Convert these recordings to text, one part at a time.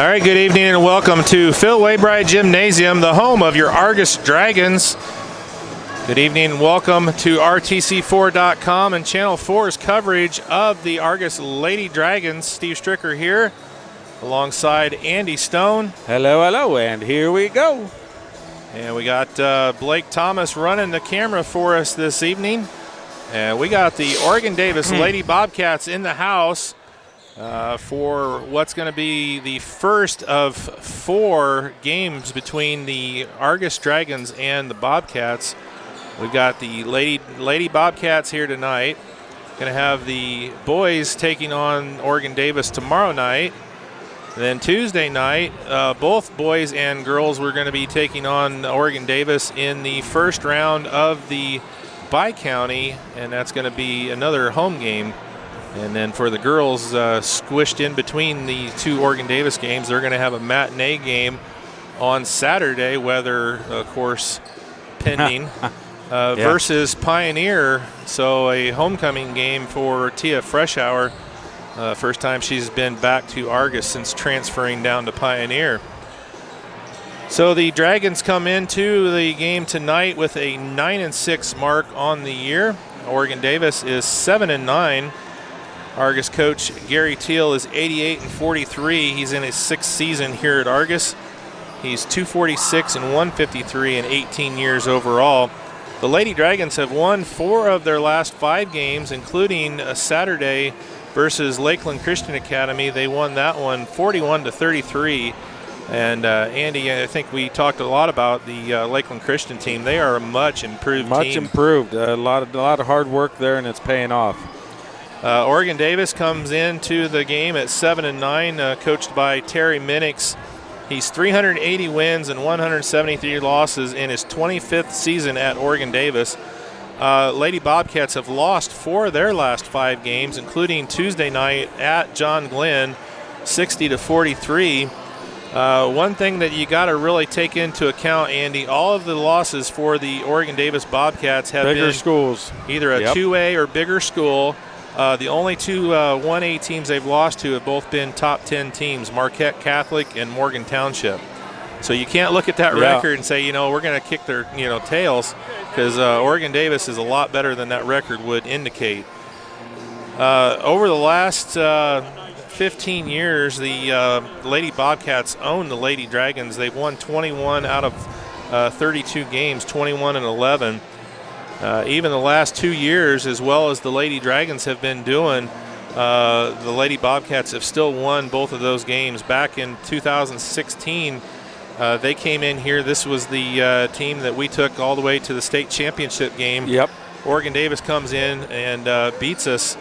All right, good evening and welcome to Phil Waybright Gymnasium, the home of your Argos Dragons. Good evening and welcome to RTC4.com and Channel 4's coverage of the Argos Lady Dragons. Steve Stricker here alongside Andy Stone. Hello, hello, and here we go. And we got Blake Thomas running the camera for us this evening. And we got the Oregon Davis Lady Bobcats in the house for what's going to be the first of 4 games between the Argos Dragons and the Bobcats. We've got the Lady Bobcats here tonight. Going to have the boys taking on Oregon Davis tomorrow night. And then Tuesday night, both boys and girls were going to be taking on Oregon Davis in the first round of the Bi-County, and that's going to be another home game. And then for the girls, squished in between the 2 Oregon Davis games, they're going to have a matinee game on Saturday, weather, of course, pending, versus Pioneer. So a homecoming game for Tia Freshour. First time she's been back to Argos since transferring down to Pioneer. So the Dragons come into the game tonight with a 9-6 mark on the year. Oregon Davis is 7-9. Argos coach Gary Teal is 88-43. He's in his 6th season here at Argos. He's 246 and 153 in 18 years overall. The Lady Dragons have won 4 of their last 5 games, including a Saturday versus Lakeland Christian Academy. They won that one 41-33. And Andy, I think we talked a lot about the Lakeland Christian team. They are a much improved team. Much improved. A lot of hard work there, and it's paying off. Oregon Davis comes into the game at 7-9, coached by Terry Minix. He's 380 wins and 173 losses in his 25th season at Oregon Davis. Lady Bobcats have lost 4 of their last 5 games, including Tuesday night at John Glenn, 60-43. One thing that you got to really take into account, Andy, all of the losses for the Oregon Davis Bobcats have bigger been schools, either a 2A or bigger school. The only 2 1A teams they've lost to have both been top 10 teams, Marquette Catholic and Morgan Township. So you can't look at that record and say, we're going to kick their tails, because Oregon Davis is a lot better than that record would indicate. Over the last 15 years, the Lady Bobcats own the Lady Dragons. They've won 21 out of 32 games, 21-11. Even the last 2 years, as well as the Lady Dragons have been doing, the Lady Bobcats have still won both of those games. Back in 2016, they came in here. This was the team that we took all the way to the state championship game. Yep. Oregon Davis comes in and beats us.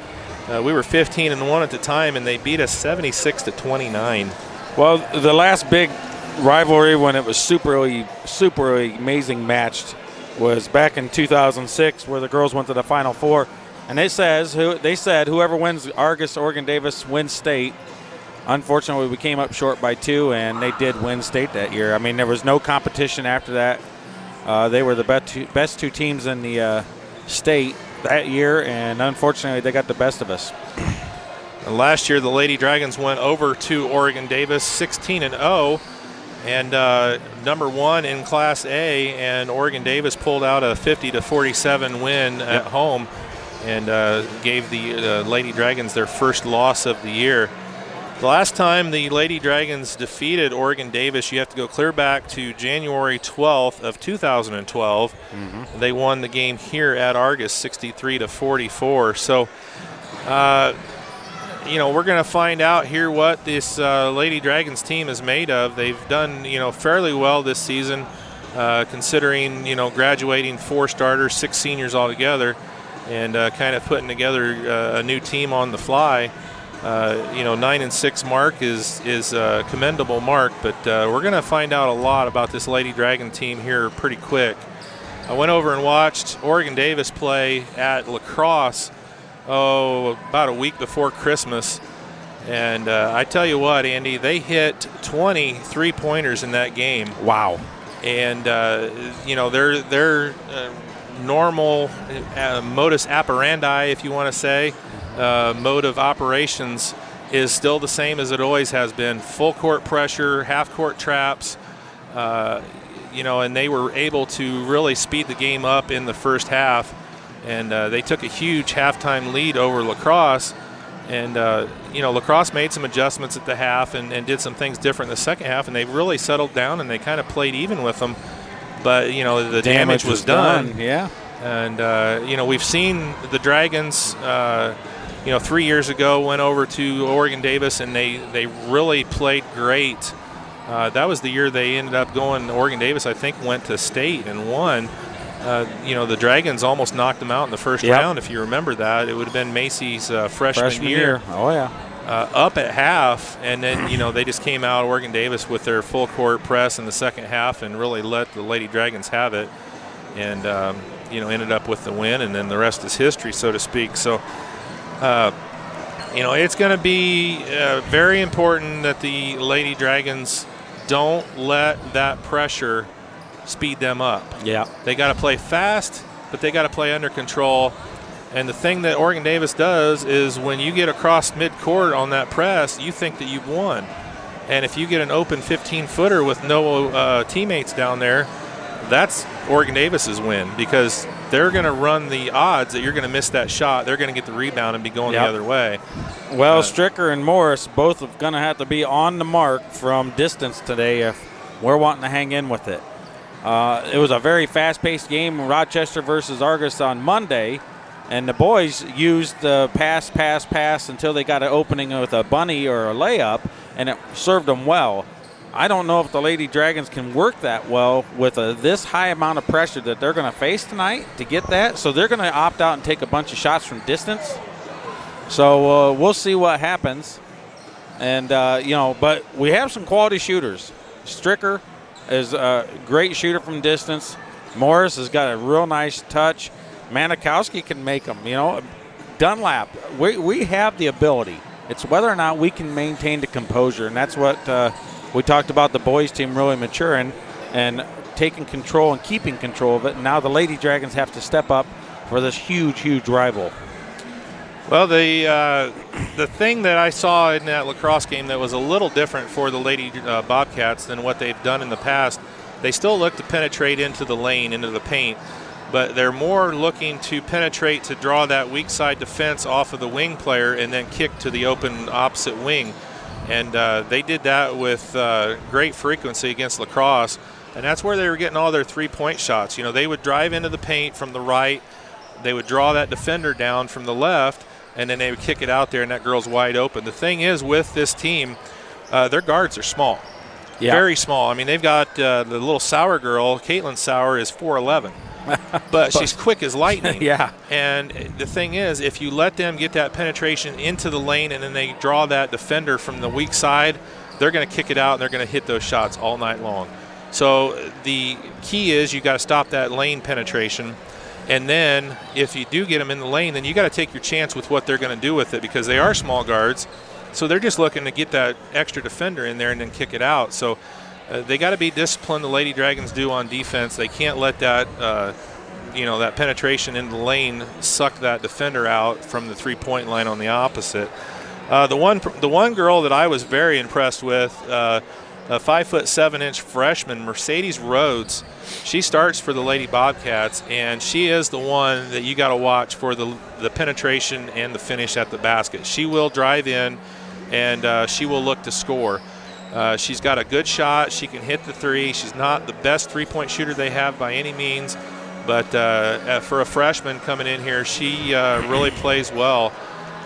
We were 15-1 at the time, and they beat us 76-29. Well, the last big rivalry when it was super amazing matched was back in 2006, where the girls went to the Final Four, and they said whoever wins Argos Oregon Davis wins state. Unfortunately, we came up short by 2, and they did win state that year. I mean, there was no competition after that. They were the best 2 teams in the state that year, and unfortunately they got the best of us. And last year the Lady Dragons went over to Oregon Davis 16-0 and number 1 in Class A, and Oregon Davis pulled out a 50-47 win at home and gave the Lady Dragons their first loss of the year. The last time the Lady Dragons defeated Oregon Davis, you have to go clear back to January 12th of 2012. They won the game here at Argos 63-44. So, we're going to find out here what this Lady Dragons team is made of. They've done, fairly well this season, considering, graduating 4 starters, 6 seniors altogether, and kind of putting together a new team on the fly. 9-6 mark is a commendable mark, but we're going to find out a lot about this Lady Dragon team here pretty quick. I went over and watched Oregon Davis play at La Crosse, about a week before Christmas, and I tell you what, Andy, they hit 20 3-pointers in that game. Wow. And their normal modus operandi, if you want to say, mode of operations is still the same as it always has been. Full court pressure, half court traps, and they were able to really speed the game up in the first half. And they took a huge halftime lead over La Crosse. And, La Crosse made some adjustments at the half and did some things different in the second half. And they really settled down and they kind of played even with them. But, the damage was done. Yeah. And, we've seen the Dragons, 3 years ago went over to Oregon Davis and they really played great. That was the year they ended up going. Oregon Davis, I think, went to state and won. The Dragons almost knocked them out in the first round, if you remember that. It would have been Macy's freshman year. Oh, yeah. Up at half, and then, they just came out, Oregon Davis, with their full court press in the second half and really let the Lady Dragons have it and, ended up with the win, and then the rest is history, so to speak. So, it's going to be very important that the Lady Dragons don't let that pressure speed them up. Yeah. They got to play fast, but they got to play under control. And the thing that Oregon Davis does is when you get across midcourt on that press, you think that you've won. And if you get an open 15-footer with no teammates down there, that's Oregon Davis's win because they're going to run the odds that you're going to miss that shot. They're going to get the rebound and be going the other way. Well, Stricker and Morris both are going to have to be on the mark from distance today if we're wanting to hang in with it. It was a very fast-paced game, Rochester versus Argos on Monday, and the boys used the pass until they got an opening with a bunny or a layup, and it served them well. I don't know if the Lady Dragons can work that well with this high amount of pressure that they're going to face tonight to get that, so they're going to opt out and take a bunch of shots from distance. So we'll see what happens. And, but we have some quality shooters. Stricker is a great shooter from distance. Morris has got a real nice touch. Manikowski can make them, Dunlap, we have the ability. It's whether or not we can maintain the composure, and that's what we talked about the boys team really maturing and taking control and keeping control of it. And now the Lady Dragons have to step up for this huge, huge rival. Well, the thing that I saw in that lacrosse game that was a little different for the Lady Bobcats than what they've done in the past, they still look to penetrate into the lane, into the paint, but they're more looking to penetrate to draw that weak side defense off of the wing player and then kick to the open opposite wing. And they did that with great frequency against lacrosse, and that's where they were getting all their three-point shots. They would drive into the paint from the right, they would draw that defender down from the left, and then they would kick it out there, and that girl's wide open. The thing is with this team, their guards are small, very small. I mean, they've got the little Sauer girl, Caitlin Sauer, is 4'11", but she's quick as lightning. Yeah. And the thing is, if you let them get that penetration into the lane and then they draw that defender from the weak side, they're going to kick it out and they're going to hit those shots all night long. So the key is you got to stop that lane penetration. And then if you do get them in the lane, then you got to take your chance with what they're going to do with it because they are small guards. So they're just looking to get that extra defender in there and then kick it out. So they got to be disciplined, the Lady Dragons do on defense. They can't let that, that penetration in the lane suck that defender out from the three-point line on the opposite. The one girl that I was very impressed with, a 5'7" freshman, Mercedes Rhodes. She starts for the Lady Bobcats, and she is the one that you got to watch for the penetration and the finish at the basket. She will drive in, and she will look to score. She's got a good shot. She can hit the three. She's not the best three-point shooter they have by any means, but for a freshman coming in here, she really plays well,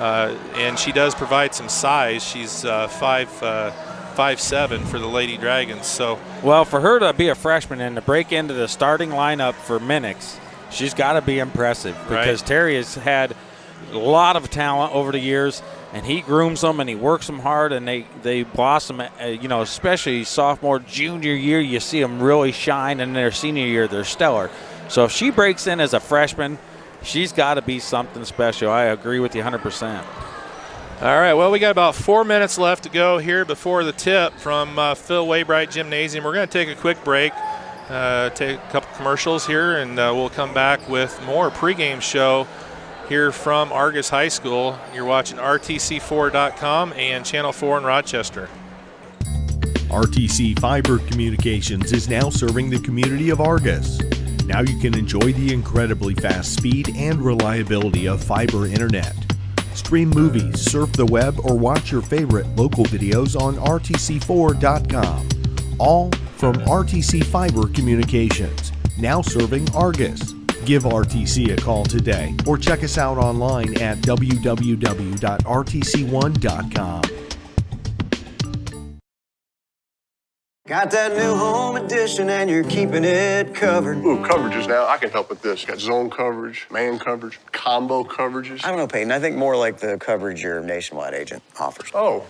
and she does provide some size. She's 5'7" for the Lady Dragons. So, well, for her to be a freshman and to break into the starting lineup for Minix, she's got to be impressive because Terry has had a lot of talent over the years, and he grooms them and he works them hard, and they blossom. Especially sophomore, junior year, you see them really shine, and their senior year, they're stellar. So if she breaks in as a freshman, she's got to be something special. I agree with you 100%. All right, well, we got about 4 minutes left to go here before the tip from Phil Waybright Gymnasium. We're going to take a quick break, take a couple commercials here, and we'll come back with more pregame show here from Argos High School. You're watching RTC4.com and Channel 4 in Rochester. RTC Fiber Communications is now serving the community of Argos. Now you can enjoy the incredibly fast speed and reliability of fiber internet. Stream movies, surf the web, or watch your favorite local videos on RTC4.com. All from RTC Fiber Communications, now serving Argos. Give RTC a call today or check us out online at www.rtc1.com. Got that new home edition and you're keeping it covered. Ooh, coverages now. I can help with this. Got zone coverage, man coverage, combo coverages. I don't know, Peyton. I think more like the coverage your nationwide agent offers. Oh,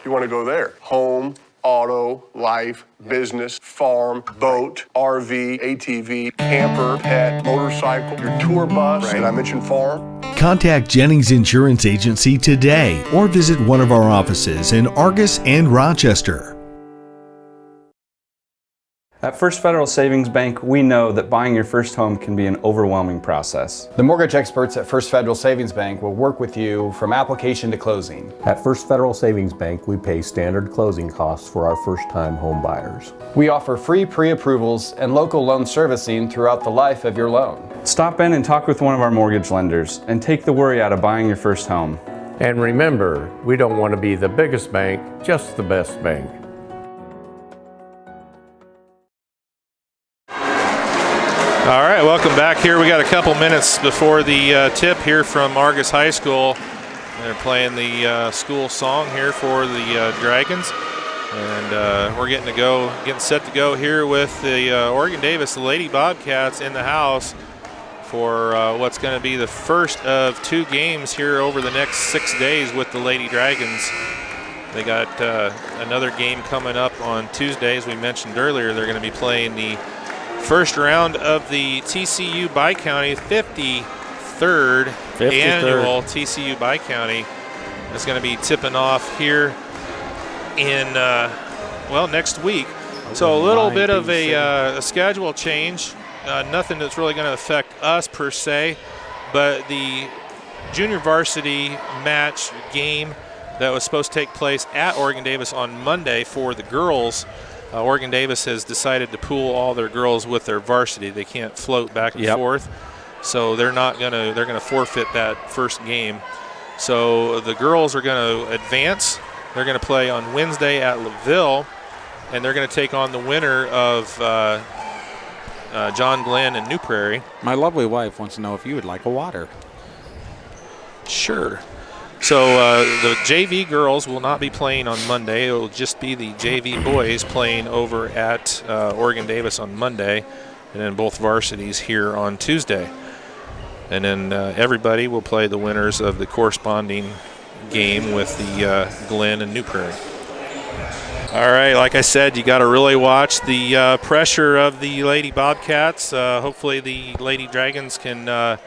you want to go there? Home, auto, life, business, farm, boat, RV, ATV, camper, pet, motorcycle, your tour bus. Right. Did I mention farm? Contact Jennings Insurance Agency today or visit one of our offices in Argos and Rochester. At First Federal Savings Bank, we know that buying your first home can be an overwhelming process. The mortgage experts at First Federal Savings Bank will work with you from application to closing. At First Federal Savings Bank, we pay standard closing costs for our first-time home buyers. We offer free pre-approvals and local loan servicing throughout the life of your loan. Stop in and talk with one of our mortgage lenders and take the worry out of buying your first home. And remember, we don't want to be the biggest bank, just the best bank. All right, welcome back here. We got a couple minutes before the tip here from Argos High School. They're playing the school song here for the Dragons. And we're getting set to go here with the Oregon Davis, the Lady Bobcats, in the house for what's going to be the first of two games here over the next 6 days with the Lady Dragons. They got another game coming up on Tuesday, as we mentioned earlier. They're going to be playing the first round of the TCU Bi-County 53rd annual TCU Bi-County is going to be tipping off here in, next week. So a little bit of a schedule change. Nothing that's really going to affect us per se, but the junior varsity match game that was supposed to take place at Oregon Davis on Monday for the girls, Oregon Davis has decided to pool all their girls with their varsity. They can't float back and forth, so they're gonna forfeit that first game. So the girls are going to advance. They're going to play on Wednesday at LaVille, and they're going to take on the winner of John Glenn and New Prairie. My lovely wife wants to know if you would like a water. Sure. So the JV girls will not be playing on Monday. It will just be the JV boys playing over at Oregon Davis on Monday, and then both varsities here on Tuesday. And then everybody will play the winners of the corresponding game with the Glen and New Prairie. All right, like I said, you got to really watch the pressure of the Lady Bobcats. Hopefully the Lady Dragons can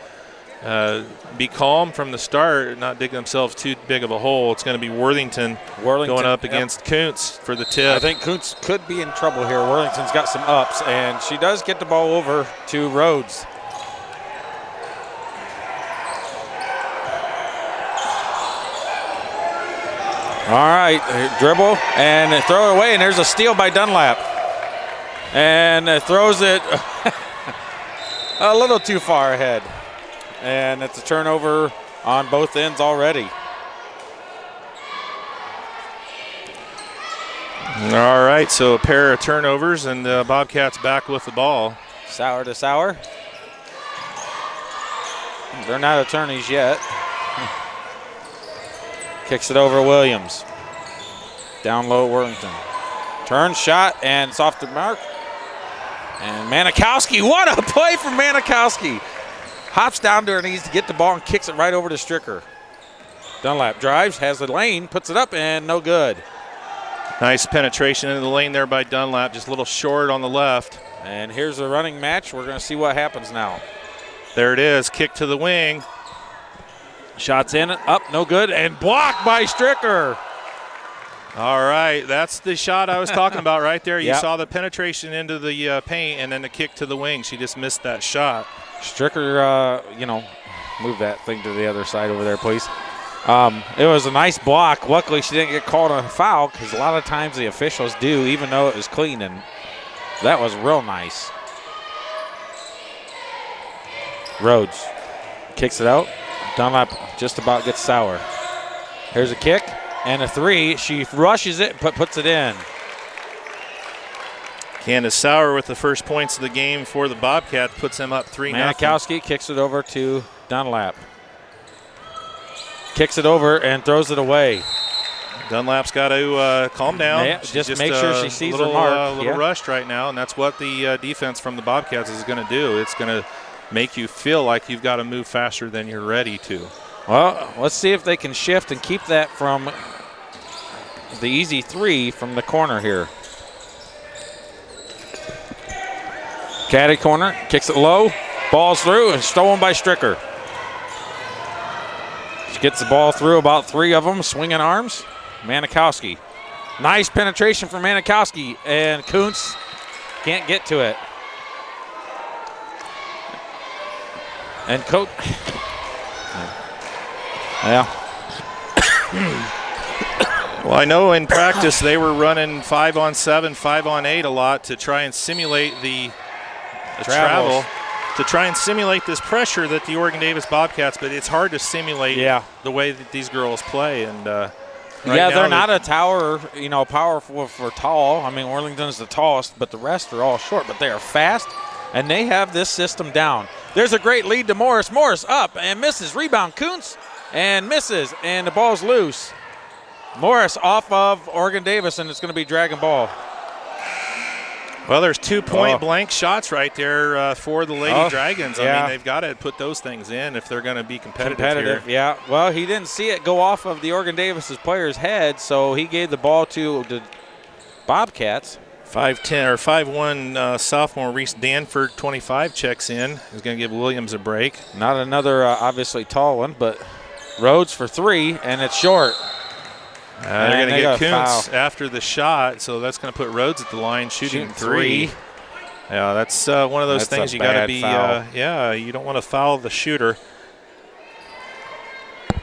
be calm from the start, not dig themselves too big of a hole. It's going to be Worthington going up against Kuntz for the tip. I think Kuntz could be in trouble here. Worthington's got some ups, and she does get the ball over to Rhodes. All right, dribble and throw it away, and there's a steal by Dunlap. And throws it a little too far ahead. And it's a turnover on both ends already. All right, so a pair of turnovers, and the Bobcats back with the ball. Sauer to Sauer. They're not attorneys yet. Kicks it over Williams. Down low Worthington. Turn, shot, and it's off the mark. And Manikowski, what a play from Manikowski. Hops down to her knees to get the ball and kicks it right over to Stricker. Dunlap drives, has the lane, puts it up, and no good. Nice penetration into the lane there by Dunlap, just a little short on the left. And here's a running match. We're going to see what happens now. There it is, kick to the wing. Shots in, up, no good, and blocked by Stricker. All right, that's the shot I was talking about right there. You saw the penetration into the paint and then the kick to the wing. She just missed that shot. Stricker, Move that thing to the other side over there, please. It was a nice block. Luckily, she didn't get called on a foul because a lot of times the officials do, even though it was clean, and that was real nice. Rhodes kicks it out. Dunlap just about gets sour. Here's a kick and a three. She rushes it, but puts it in. Candace Sauer with the first points of the game for the Bobcats, puts them up 3-0. Manikowski kicks it over to Dunlap. Kicks it over and throws it away. Dunlap's got to calm down. Yeah, just make sure she sees her mark. A little rushed right now, and that's what the defense from the Bobcats is going to do. It's going to make you feel like you've got to move faster than you're ready to. Well, let's see if they can shift and keep that from the easy three from the corner here. Caddy corner, kicks it low, ball's through, and stolen by Stricker. She gets the ball through, about three of them, swinging arms. Manikowski. Nice penetration from Manikowski, and Kuntz can't get to it. And Coach. Yeah. Well, I know in practice they were running 5-on-7, 5-on-8 a lot to try and simulate the travel, to try and simulate this pressure that the Oregon Davis Bobcats, but it's hard to simulate the way that these girls play. And they're not a tower, powerful for tall. I mean, Arlington's the tallest, but the rest are all short, but they are fast, and they have this system down. There's a great lead to Morris. Morris up and misses. Rebound, Kuntz, and misses, and the ball's loose. Morris off of Oregon Davis, and it's going to be Dragon ball. Well, there's 2 point-blank shots right there for the Lady Dragons. I mean, they've got to put those things in if they're going to be competitive here. Yeah. Well, he didn't see it go off of the Oregon Davis's player's head, so he gave the ball to the Bobcats. 5'10" or 5'1" sophomore Reese Danford, 25, checks in. He's going to give Williams a break. Not another obviously tall one, but Rhodes for three, and it's short. They're going to get Kuntz after the shot, so that's going to put Rhodes at the line shooting three. Yeah, that's one of those things you got to be. You don't want to foul the shooter.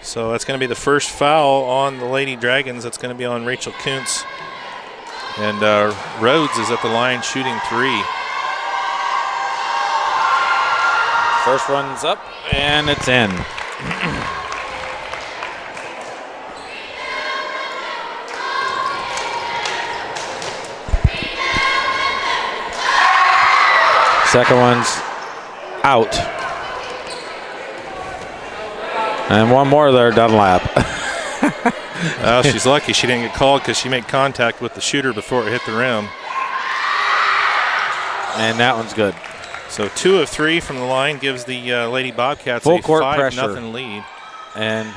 So that's going to be the first foul on the Lady Dragons. That's going to be on Rachel Kuntz. And Rhodes is at the line shooting three. First one's up, and it's in. Second one's out. And one more there, Dunlap. Well, she's lucky she didn't get called because she made contact with the shooter before it hit the rim. And that one's good. So 2 of 3 from the line gives the Lady Bobcats full a court 5-0 lead. And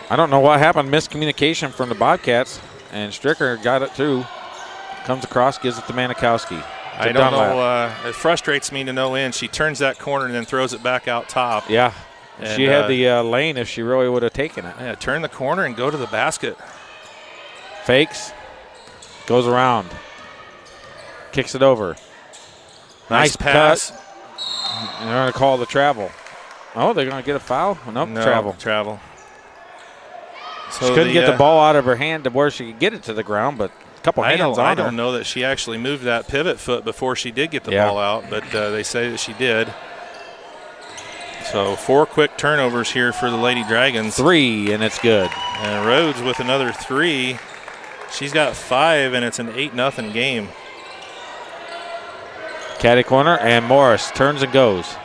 I don't know what happened. Miscommunication from the Bobcats. And Stricker got it through. Comes across, gives it to Manikowski. I don't know. It frustrates me to no end. She turns that corner and then throws it back out top. Yeah. And she had the lane if she really would have taken it. Yeah, turn the corner and go to the basket. Fakes. Goes around. Kicks it over. Nice pass. They're going to call the travel. Oh, they're going to get a foul? Nope, travel. So she couldn't get the ball out of her hand to where she could get it to the ground, but a couple hands on her. I don't know that she actually moved that pivot foot before she did get the ball out, but they say that she did. So 4 quick turnovers here for the Lady Dragons. 3, and it's good. And Rhodes with another 3. She's got 5, and it's an 8-0 game. Caddy corner, and Morris turns and goes.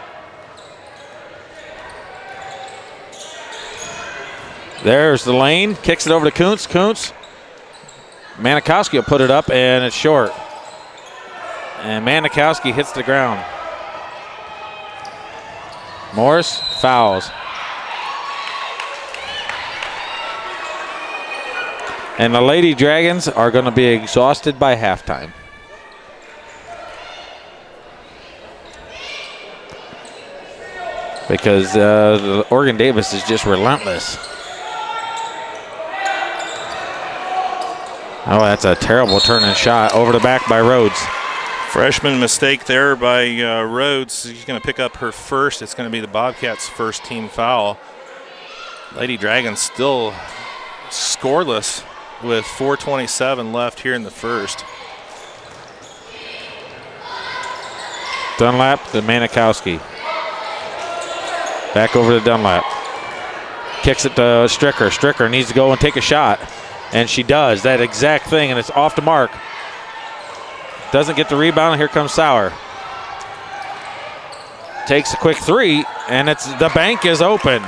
There's the lane. Kicks it over to Kuntz. Manikowski will put it up, and it's short. And Manikowski hits the ground. Morris fouls. And the Lady Dragons are going to be exhausted by halftime. Because Oregon Davis is just relentless. Oh, that's a terrible turning shot. Over the back by Rhodes. Freshman mistake there by Rhodes. She's going to pick up her first. It's going to be the Bobcats' first team foul. Lady Dragons still scoreless with 4:27 left here in the first. Dunlap to Manikowski. Back over to Dunlap. Kicks it to Stricker. Stricker needs to go and take a shot. And she does that exact thing, and it's off the mark. Doesn't get the rebound. Here comes Sauer. Takes a quick three, and the bank is open.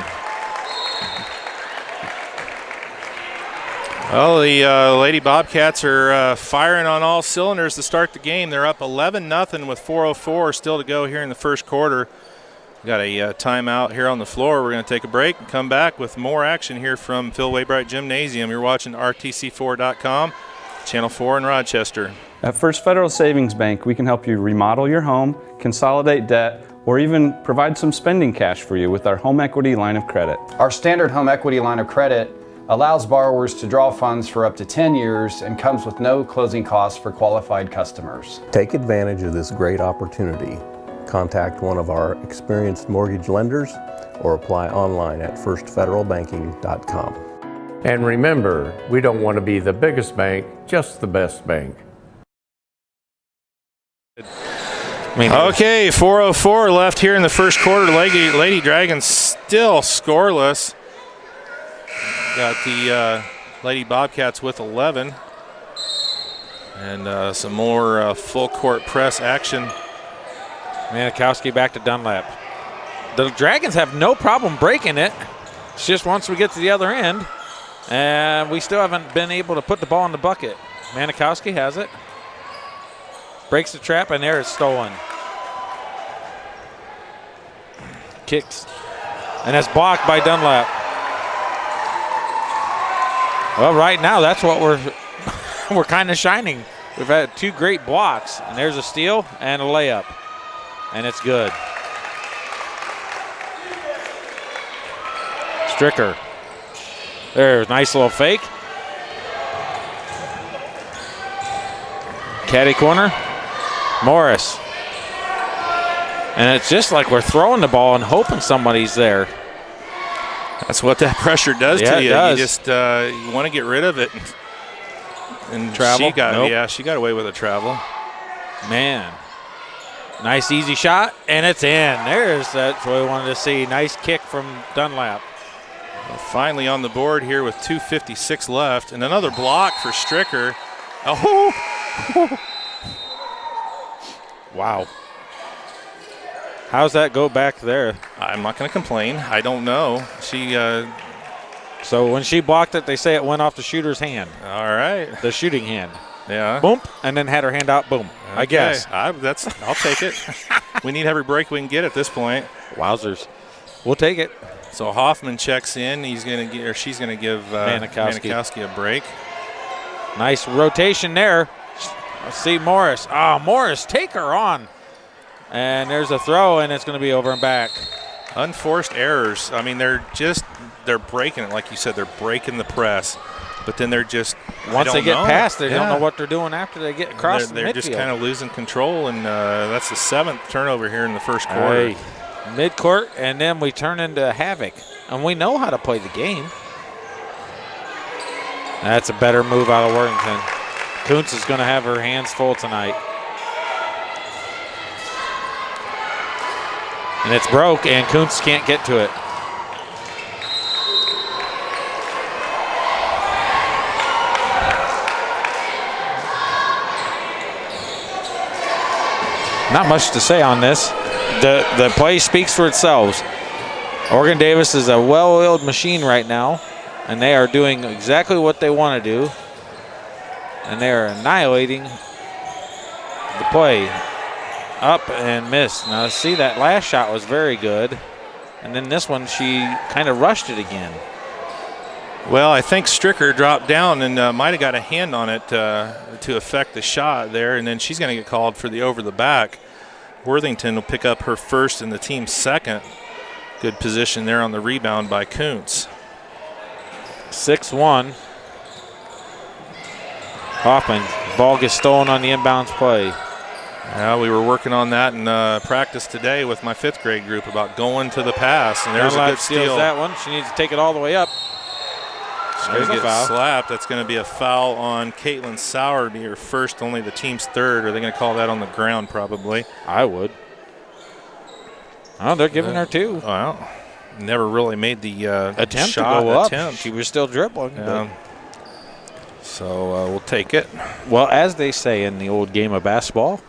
Well, the Lady Bobcats are firing on all cylinders to start the game. They're up 11-0 with 4:04 still to go here in the first quarter. We got a timeout here on the floor. We're going to take a break and come back with more action here from Phil Waybright Gymnasium. You're watching RTC4.com, Channel 4 in Rochester. At First Federal Savings Bank, we can help you remodel your home, consolidate debt, or even provide some spending cash for you with our home equity line of credit. Our standard home equity line of credit allows borrowers to draw funds for up to 10 years and comes with no closing costs for qualified customers. Take advantage of this great opportunity. Contact one of our experienced mortgage lenders or apply online at firstfederalbanking.com. And remember, we don't want to be the biggest bank, just the best bank. Okay, 4:04 left here in the first quarter. Lady Dragons still scoreless. Got the Lady Bobcats with 11. And some more full court press action. Manikowski back to Dunlap. The Dragons have no problem breaking it. It's just once we get to the other end, and we still haven't been able to put the ball in the bucket. Manikowski has it. Breaks the trap, and there it's stolen. Kicks. And that's blocked by Dunlap. Well, right now, that's what we're kind of shining. We've had two great blocks, and there's a steal and a layup. And it's good. Stricker. There's a nice little fake. Caddy corner. Morris. And it's just like we're throwing the ball and hoping somebody's there. That's what that pressure does Yeah, to you. it does. You just you want to get rid of it. And Travel? she got away with a travel. Man. Nice easy shot, and it's in. That's what we wanted to see. Nice kick from Dunlap. Well, finally on the board here with 2:56 left. And another block for Stricker. Oh! Wow. How's that go back there? I'm not going to complain. I don't know. So when she blocked it, they say it went off the shooter's hand. All right. The shooting hand. Yeah. Boom, and then had her hand out. Boom. Okay. I guess. I'll take it. We need every break we can get at this point. Wowzers. We'll take it. So Hoffman checks in. She's going to give Manikowski a break. Nice rotation there. Let's see Morris. Morris, take her on. And there's a throw, and it's going to be over and back. Unforced errors. I mean, they're breaking it. Like you said, they're breaking the press. But then they're just once they get past, they don't know what they're doing after they get across the midfield. They're just kind of losing control, and that's the 7th turnover here in the first quarter. Hey, midcourt, and then we turn into havoc. And we know how to play the game. That's a better move out of Worthington. Kuntz is going to have her hands full tonight. And it's broke, and Kuntz can't get to it. Not much to say on this. The play speaks for itself. Oregon Davis is a well-oiled machine right now, and they are doing exactly what they want to do. And they are annihilating the play. Up and missed. Now, see, that last shot was very good. And then this one, she kind of rushed it again. Well, I think Stricker dropped down and might have got a hand on it to affect the shot there, and then she's going to get called for the over the back. Worthington will pick up her first and the team's second. Good position there on the rebound by Kuntz. 6-1. Hoffman, ball gets stolen on the inbounds play. We were working on that in practice today with my 5th grade group about going to the pass, and there's a good steal. Steals that one. She needs to take it all the way up. She's going to get slapped. That's going to be a foul on Caitlin Sowerby, her first, only the team's 3rd. Are they going to call that on the ground probably? I would. Oh, they're giving her 2. Well, never really made the attempt shot to go up. Attempt. She was still dribbling. So we'll take it. Well, as they say in the old game of basketball,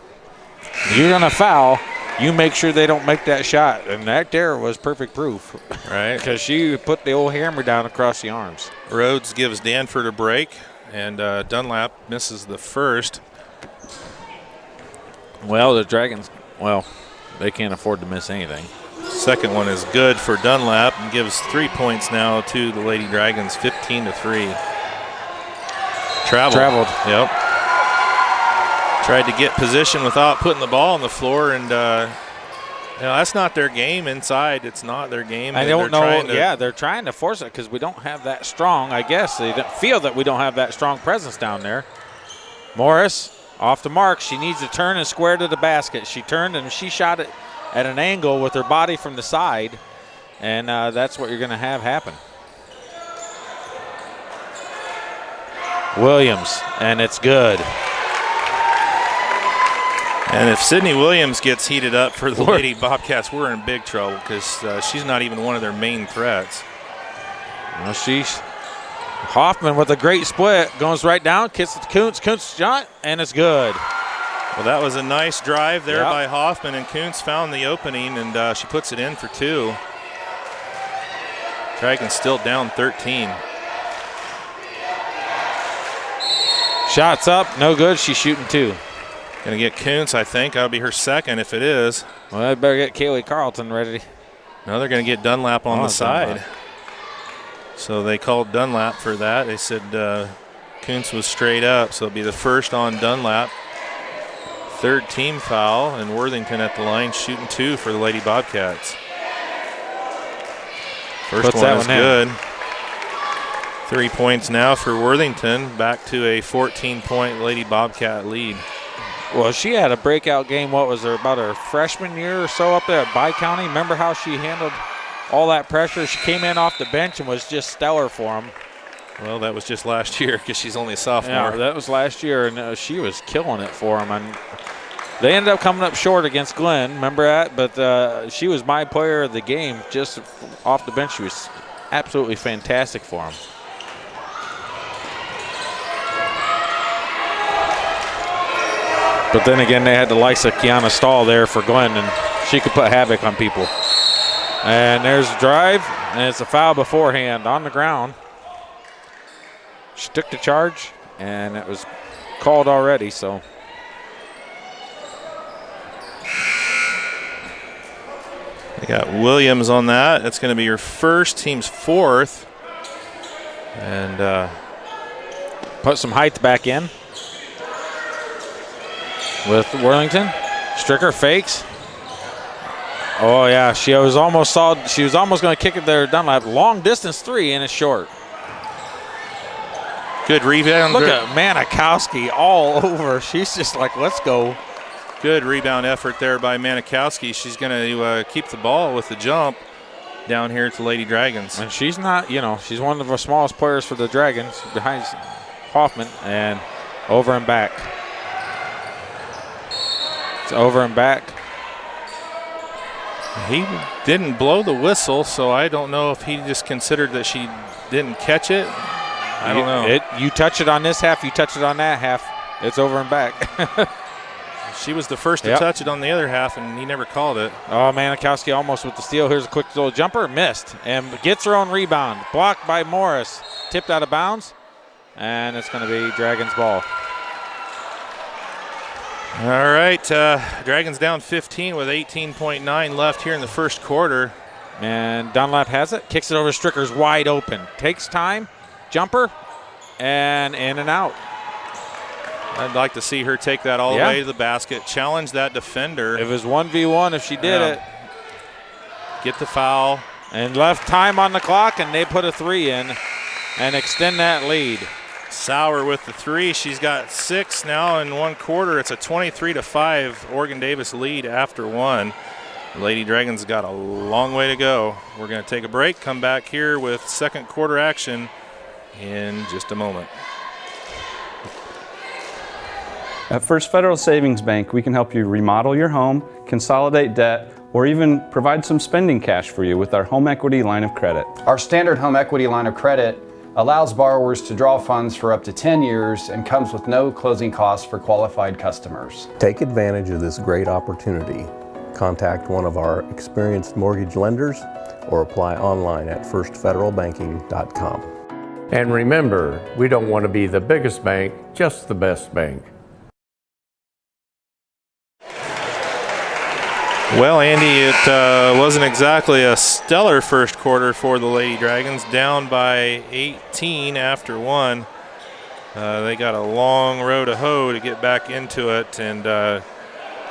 you're going to foul, you make sure they don't make that shot. And that there was perfect proof. Right. Because she put the old hammer down across the arms. Rhodes gives Danford a break, and Dunlap misses the first. Well, the Dragons, they can't afford to miss anything. Second one is good for Dunlap and gives 3 points now to the Lady Dragons, 15-3. Traveled. Yep. Tried to get position without putting the ball on the floor, and that's not their game inside. It's not their game. I don't know. They're trying to force it because we don't have that strong. I guess they don't feel that we don't have that strong presence down there. Morris off the mark. She needs to turn and square to the basket. She turned and she shot it at an angle with her body from the side, and that's what you're going to have happen. Williams, and it's good. And if Sydney Williams gets heated up for the Lady Bobcats, we're in big trouble because she's not even one of their main threats. Well, Hoffman with a great split, goes right down, kicks it to Kuntz. Kuntz shot, and it's good. Well, that was a nice drive there by Hoffman, and Kuntz found the opening, and she puts it in for 2. Dragons still down 13. Shots up, no good. She's shooting 2. Going to get Kuntz, I think. That'll be her second if it is. Well, I better get Kaylee Carlton ready. No, they're going to get Dunlap on the side. Dunlap. So they called Dunlap for that. They said Kuntz was straight up, so it'll be the first on Dunlap. 3rd team foul, and Worthington at the line shooting 2 for the Lady Bobcats. First one is good. 3 points now for Worthington, back to a 14-point Lady Bobcat lead. Well, she had a breakout game, about her freshman year or so up there at Bi-County. Remember how she handled all that pressure? She came in off the bench and was just stellar for them. Well, that was just last year because she's only a sophomore. Yeah, that was last year, and she was killing it for them. And they ended up coming up short against Glenn, remember that? But she was my player of the game just off the bench. She was absolutely fantastic for them. But then again, they had the likes of Kiana Stahl there for Glenn, and she could put havoc on people. And there's a drive, and it's a foul beforehand on the ground. She took the charge, and it was called already, so. They got Williams on that. That's going to be your first, team's 4th. And put some height back in. With Worthington, Stricker fakes. Oh yeah, she was almost going to kick it there. Dunlap, long distance 3, and it's short. Good rebound. Look at Manikowski all over. She's just like, let's go. Good rebound effort there by Manikowski. She's going to keep the ball with the jump down here at the Lady Dragons. And she's not, she's one of the smallest players for the Dragons behind Hoffman, and over and back. It's over and back. He didn't blow the whistle, so I don't know if he just considered that she didn't catch it. I don't know. You touch it on this half, you touch it on that half. It's over and back. She was the first to touch it on the other half, and he never called it. Oh, Manikowski almost with the steal. Here's a quick little jumper. Missed. And gets her own rebound. Blocked by Morris. Tipped out of bounds. And it's going to be Dragons ball. All right, Dragons down 15 with 18.9 left here in the first quarter. And Dunlap has it, kicks it over. Stricker's wide open. Takes time, jumper, and in and out. I'd like to see her take that all the way to the basket, challenge that defender. It was 1v1 if she did it. Get the foul. And left time on the clock, and they put a 3 in and extend that lead. Sauer with the 3. She's got 6 now in 1 quarter. It's a 23-5 Oregon Davis lead after 1. Lady Dragons got a long way to go. We're going to take a break, come back here with second quarter action in just a moment. At First Federal Savings Bank, we can help you remodel your home, consolidate debt, or even provide some spending cash for you with our home equity line of credit. Our standard home equity line of credit allows borrowers to draw funds for up to 10 years and comes with no closing costs for qualified customers. Take advantage of this great opportunity. Contact one of our experienced mortgage lenders or apply online at firstfederalbanking.com. And remember, we don't want to be the biggest bank, just the best bank. Well, Andy, it wasn't exactly a stellar first quarter for the Lady Dragons, down by 18 after 1. They got a long row to hoe to get back into it, and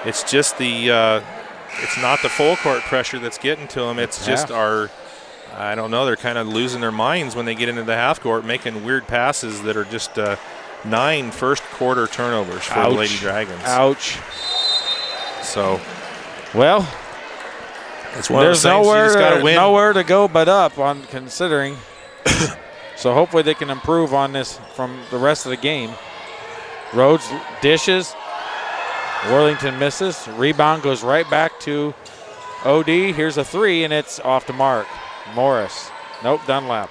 it's just it's not the full court pressure that's getting to them. It's just I don't know, they're kind of losing their minds when they get into the half court, making weird passes that are just 9 first quarter turnovers for the Lady Dragons. Ouch. So, well, it's one of those things you just got to win. Nowhere to go but up on considering. So hopefully they can improve on this from the rest of the game. Rhodes dishes. Worthington misses. Rebound goes right back to OD. Here's a 3, and it's off the mark. Morris. Nope, Dunlap.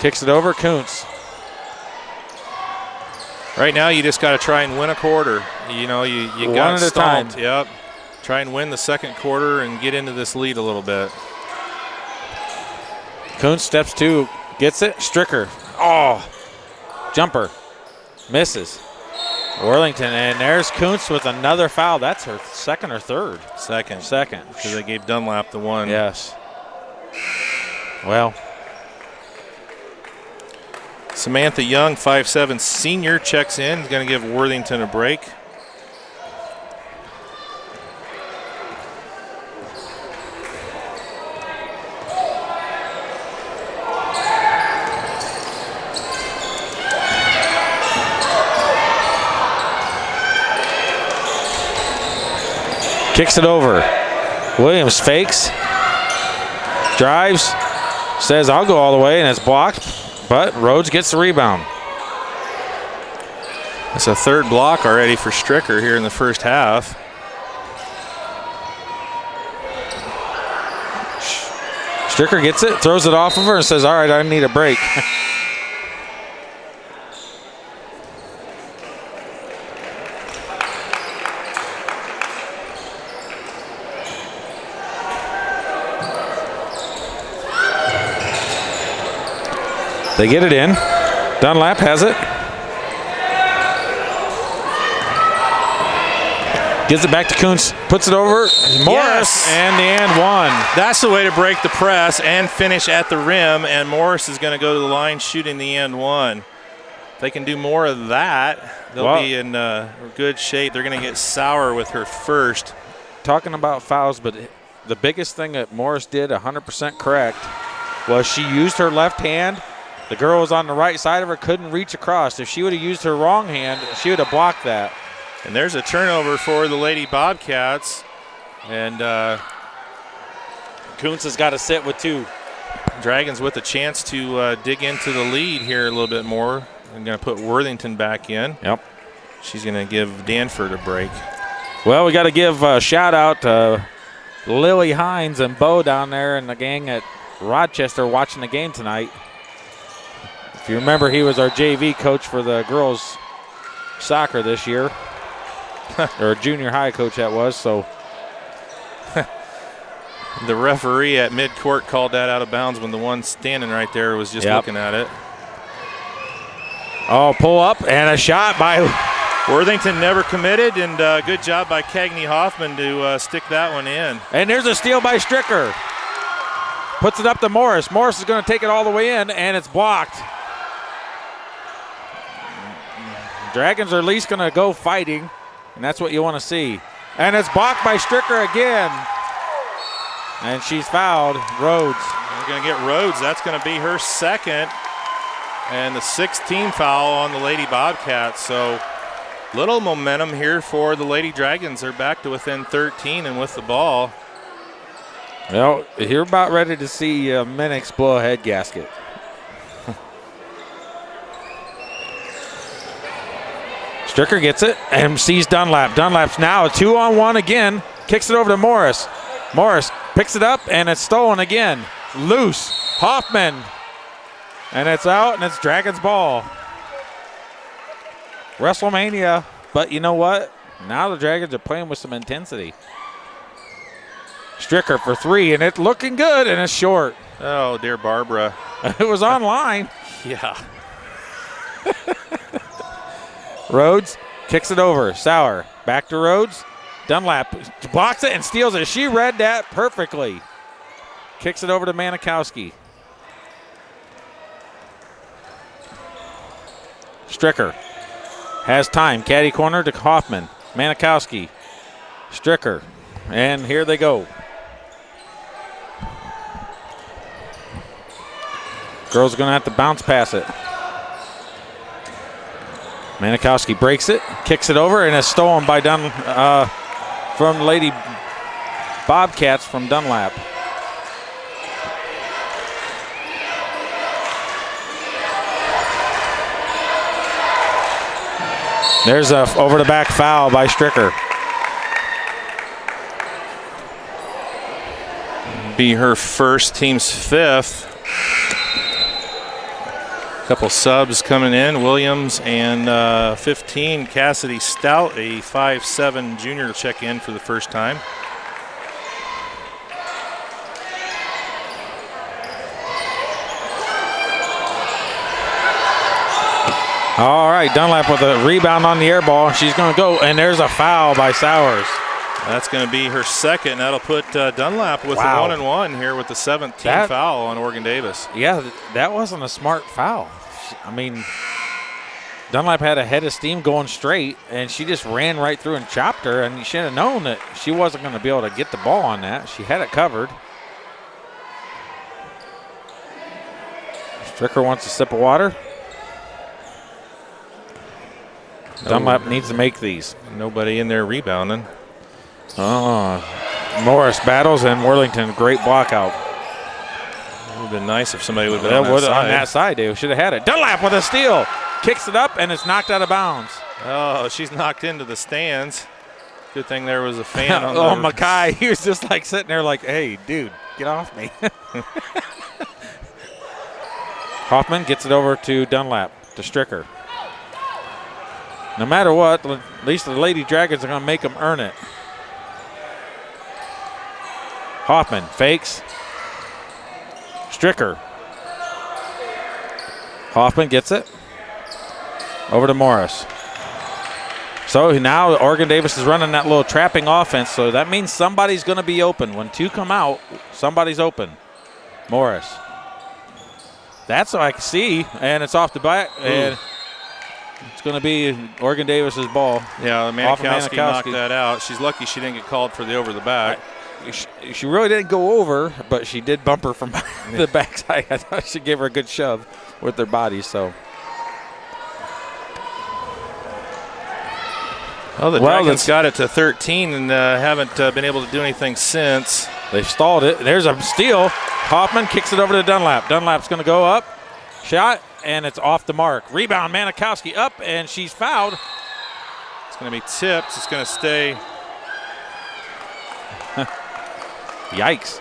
Kicks it over, Kuntz. Right now, you just got to try and win a quarter. You know, you got one at a time. Yep. Try and win the second quarter and get into this lead a little bit. Kuntz steps 2, gets it. Stricker. Oh, jumper. Misses. Worthington, and there's Kuntz with another foul. That's her second or third? Second. Because they gave Dunlap the 1. Yes. Well. Samantha Young, 5'7", senior, checks in. Is going to give Worthington a break. Kicks it over. Williams fakes. Drives. Says, I'll go all the way, and it's blocked. But Rhodes gets the rebound. It's a third block already for Stricker here in the first half. Stricker gets it, throws it off of her, and says, all right, I need a break. They get it in. Dunlap has it. Gives it back to Kuntz. Puts it over. Morris. Yes. And the and 1. That's the way to break the press and finish at the rim. And Morris is going to go to the line shooting the and 1. If they can do more of that, they'll be in good shape. They're going to get Sauer with her first. Talking about fouls, but the biggest thing that Morris did 100% correct was she used her left hand. The girl was on the right side of her, couldn't reach across. If she would have used her wrong hand, she would have blocked that. And there's a turnover for the Lady Bobcats. And Kuntz has got to sit with 2. Dragons with a chance to dig into the lead here a little bit more. I'm going to put Worthington back in. Yep. She's going to give Danford a break. Well, we got to give a shout out to Lily Hines and Bo down there and the gang at Rochester watching the game tonight. If you remember, he was our JV coach for the girls soccer this year. Or junior high coach that was, so. The referee at midcourt called that out of bounds when the one standing right there was just looking at it. Oh, pull up and a shot by Worthington never committed, and good job by Cagney Hoffman to stick that one in. And there's a steal by Stricker. Puts it up to Morris. Morris is going to take it all the way in, and it's blocked. Dragons are at least going to go fighting, and that's what you want to see. And it's blocked by Stricker again. And she's fouled. Rhodes. They're going to get Rhodes. That's going to be her second. And the 16th foul on the Lady Bobcats. So little momentum here for the Lady Dragons. They're back to within 13 and with the ball. Well, you're about ready to see Minix blow a head gasket. Stricker gets it and sees Dunlap. Dunlap's now a 2-on-1 again. Kicks it over to Morris. Morris picks it up and it's stolen again. Loose. Hoffman. And it's out and it's Dragons ball. WrestleMania. But you know what? Now the Dragons are playing with some intensity. Stricker for 3 and it's looking good and it's short. Oh, dear Barbara. It was online. Yeah. Rhodes kicks it over. Sauer back to Rhodes. Dunlap blocks it and steals it. She read that perfectly. Kicks it over to Manikowski. Stricker has time. Caddy corner to Hoffman. Manikowski. Stricker. And here they go. Girls are going to have to bounce pass it. Manikowski breaks it, kicks it over, and it's stolen by from Lady Bobcats from Dunlap. There's a over-the-back foul by Stricker. Be her first, team's 5th. Couple subs coming in. Williams and 15, Cassidy Stout, a 5'7" junior to check in for the first time. All right, Dunlap with a rebound on the air ball. She's going to go, and there's a foul by Sowers. That's going to be her second. That'll put Dunlap with a 1-and-1 here with the 17th foul on Oregon Davis. Yeah, that wasn't a smart foul. I mean, Dunlap had a head of steam going straight, and she just ran right through and chopped her, and you should have known that she wasn't going to be able to get the ball on that. She had it covered. Stricker wants a sip of water. Dunlap needs to make these. Nobody in there rebounding. Morris battles and Worthington, great block out. It would have been nice if somebody would have been on that side. They should have had it. Dunlap with a steal. Kicks it up and it's knocked out of bounds. Oh, she's knocked into the stands. Good thing there was a fan on Oh, Mackay, he was just like sitting there like, hey, dude, get off me. Hoffman gets it over to Dunlap, to Stricker. No matter what, at least the Lady Dragons are going to make them earn it. Hoffman fakes. Stricker. Hoffman gets it. Over to Morris. So now Oregon Davis is running that little trapping offense, so that means somebody's going to be open. When 2 come out, somebody's open. Morris. That's what I can see, and it's off the back. And it's going to be Oregon Davis's ball. Yeah, Manikowski knocked that out. She's lucky she didn't get called for the over the back. She really didn't go over, but she did bump her from the backside. I thought she gave her a good shove with their body. So, well, the Dragons got it to 13 and haven't been able to do anything since. They've stalled it. There's a steal. Hoffman kicks it over to Dunlap. Dunlap's going to go up. Shot, and it's off the mark. Rebound, Manikowski up, and she's fouled. It's going to be tipped. It's going to stay. Yikes.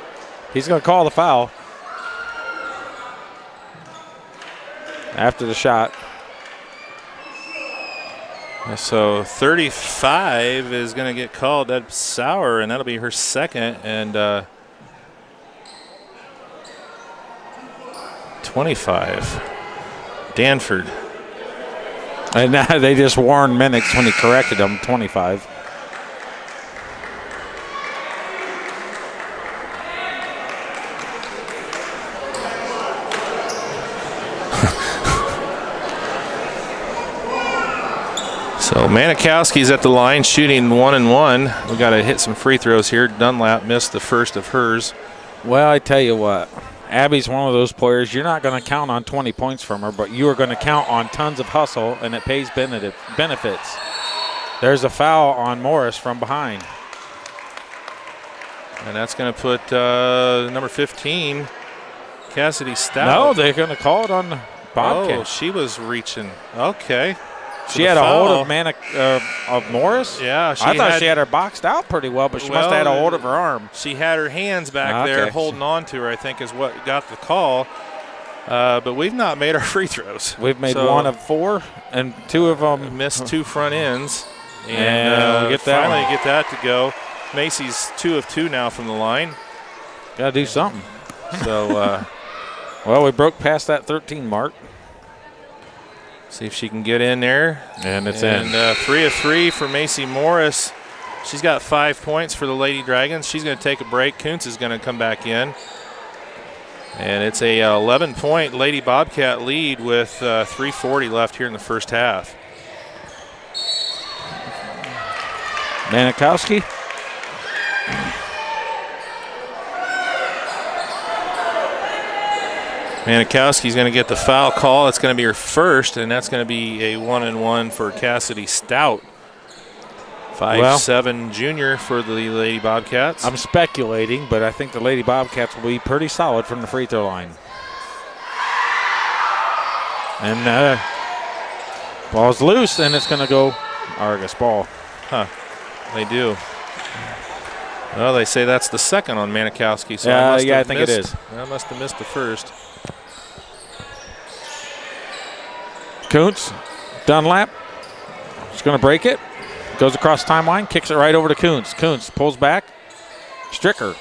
He's going to call the foul after the shot. So 35 is going to get called. That's Sauer, and that'll be her second. And 25, Danford. And now they just warned Minix when he corrected him, 25. So Manikowski's at the line shooting 1-and-1. We got to hit some free throws here. Dunlap missed the first of hers. Well, I tell you what, Abby's one of those players, you're not going to count on 20 points from her, but you are going to count on tons of hustle, and it pays benefits. There's a foul on Morris from behind. And that's going to put number 15, Cassidy Stout. No, they're going to call it on the Bobcat. Oh, she was reaching. Okay. She had a hold of Morris? Yeah. I thought she had her boxed out pretty well, but she must have had a hold of her arm. She had her hands back there holding on to her, I think, is what got the call. But we've not made our free throws. We've made 1 of 4, and 2 of them. Missed 2 front ends. And we finally get that to go. Macy's 2 of 2 now from the line. Got to do something. So, well, we broke past that 13 mark. See if she can get in there. And it's in. 3 of 3 for Macy Morris. She's got 5 points for the Lady Dragons. She's going to take a break. Kuntz is going to come back in. And it's a 11-point Lady Bobcat lead with 3:40 left here in the first half. Manikowski. Manikowski's going to get the foul call. It's going to be her first, and that's going to be a 1-and-1 for Cassidy Stout. 5'7" junior for the Lady Bobcats. I'm speculating, but I think the Lady Bobcats will be pretty solid from the free throw line. And ball's loose, and it's going to go Argos ball. Huh. They do. Well, they say that's the second on Manikowski. So I think it is. I must have missed the first. Kuntz, Dunlap. She's going to break it. Goes across timeline, kicks it right over to Kuntz. Kuntz pulls back. Stricker.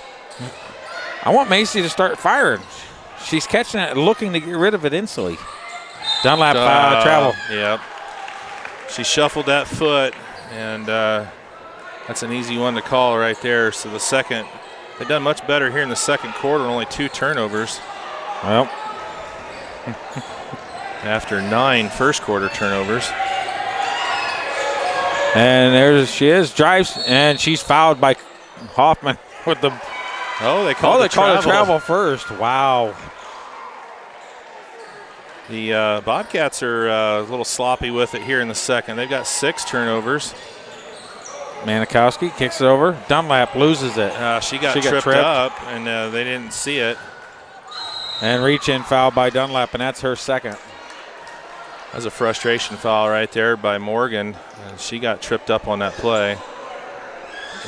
I want Macy to start firing. She's catching it, looking to get rid of it instantly. Dunlap travel. Yep. She shuffled that foot, and that's an easy one to call right there. So the second, they've done much better here in the second quarter, only 2 turnovers. Well. After 9 first quarter turnovers. And there she is, drives, and she's fouled by Hoffman with the. Oh, they called a travel first. Wow. The Bobcats are a little sloppy with it here in the second. They've got 6 turnovers. Manikowski kicks it over. Dunlap loses it. She got tripped up, and they didn't see it. And reach in foul by Dunlap, and that's her second. That's a frustration foul right there by Morgan. She got tripped up on that play,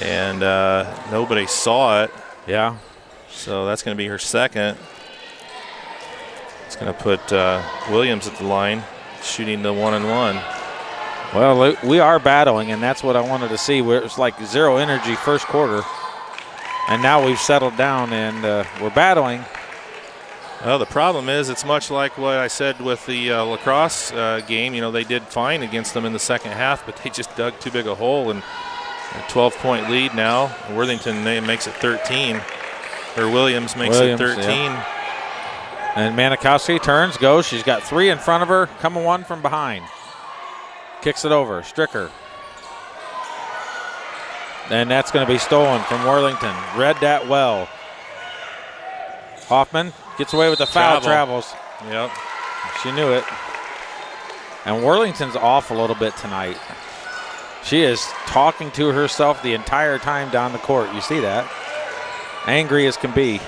and nobody saw it. Yeah. So that's going to be her second. It's going to put Williams at the line, shooting the 1-and-1. Well, we are battling, and that's what I wanted to see. Where it's like zero energy first quarter, and now we've settled down, and we're battling. Well, the problem is it's much like what I said with the lacrosse game. You know, they did fine against them in the second half, but they just dug too big a hole, and a 12-point lead now. Worthington makes it 13. Or Williams makes it 13. Yeah. And Manikowski turns, goes. She's got 3 in front of her, coming 1 from behind. Kicks it over. Stricker. And that's going to be stolen from Worthington. Read that well. Hoffman gets away with the foul, travels. Yep. She knew it. And Worthington's off a little bit tonight. She is talking to herself the entire time down the court. You see that? Angry as can be.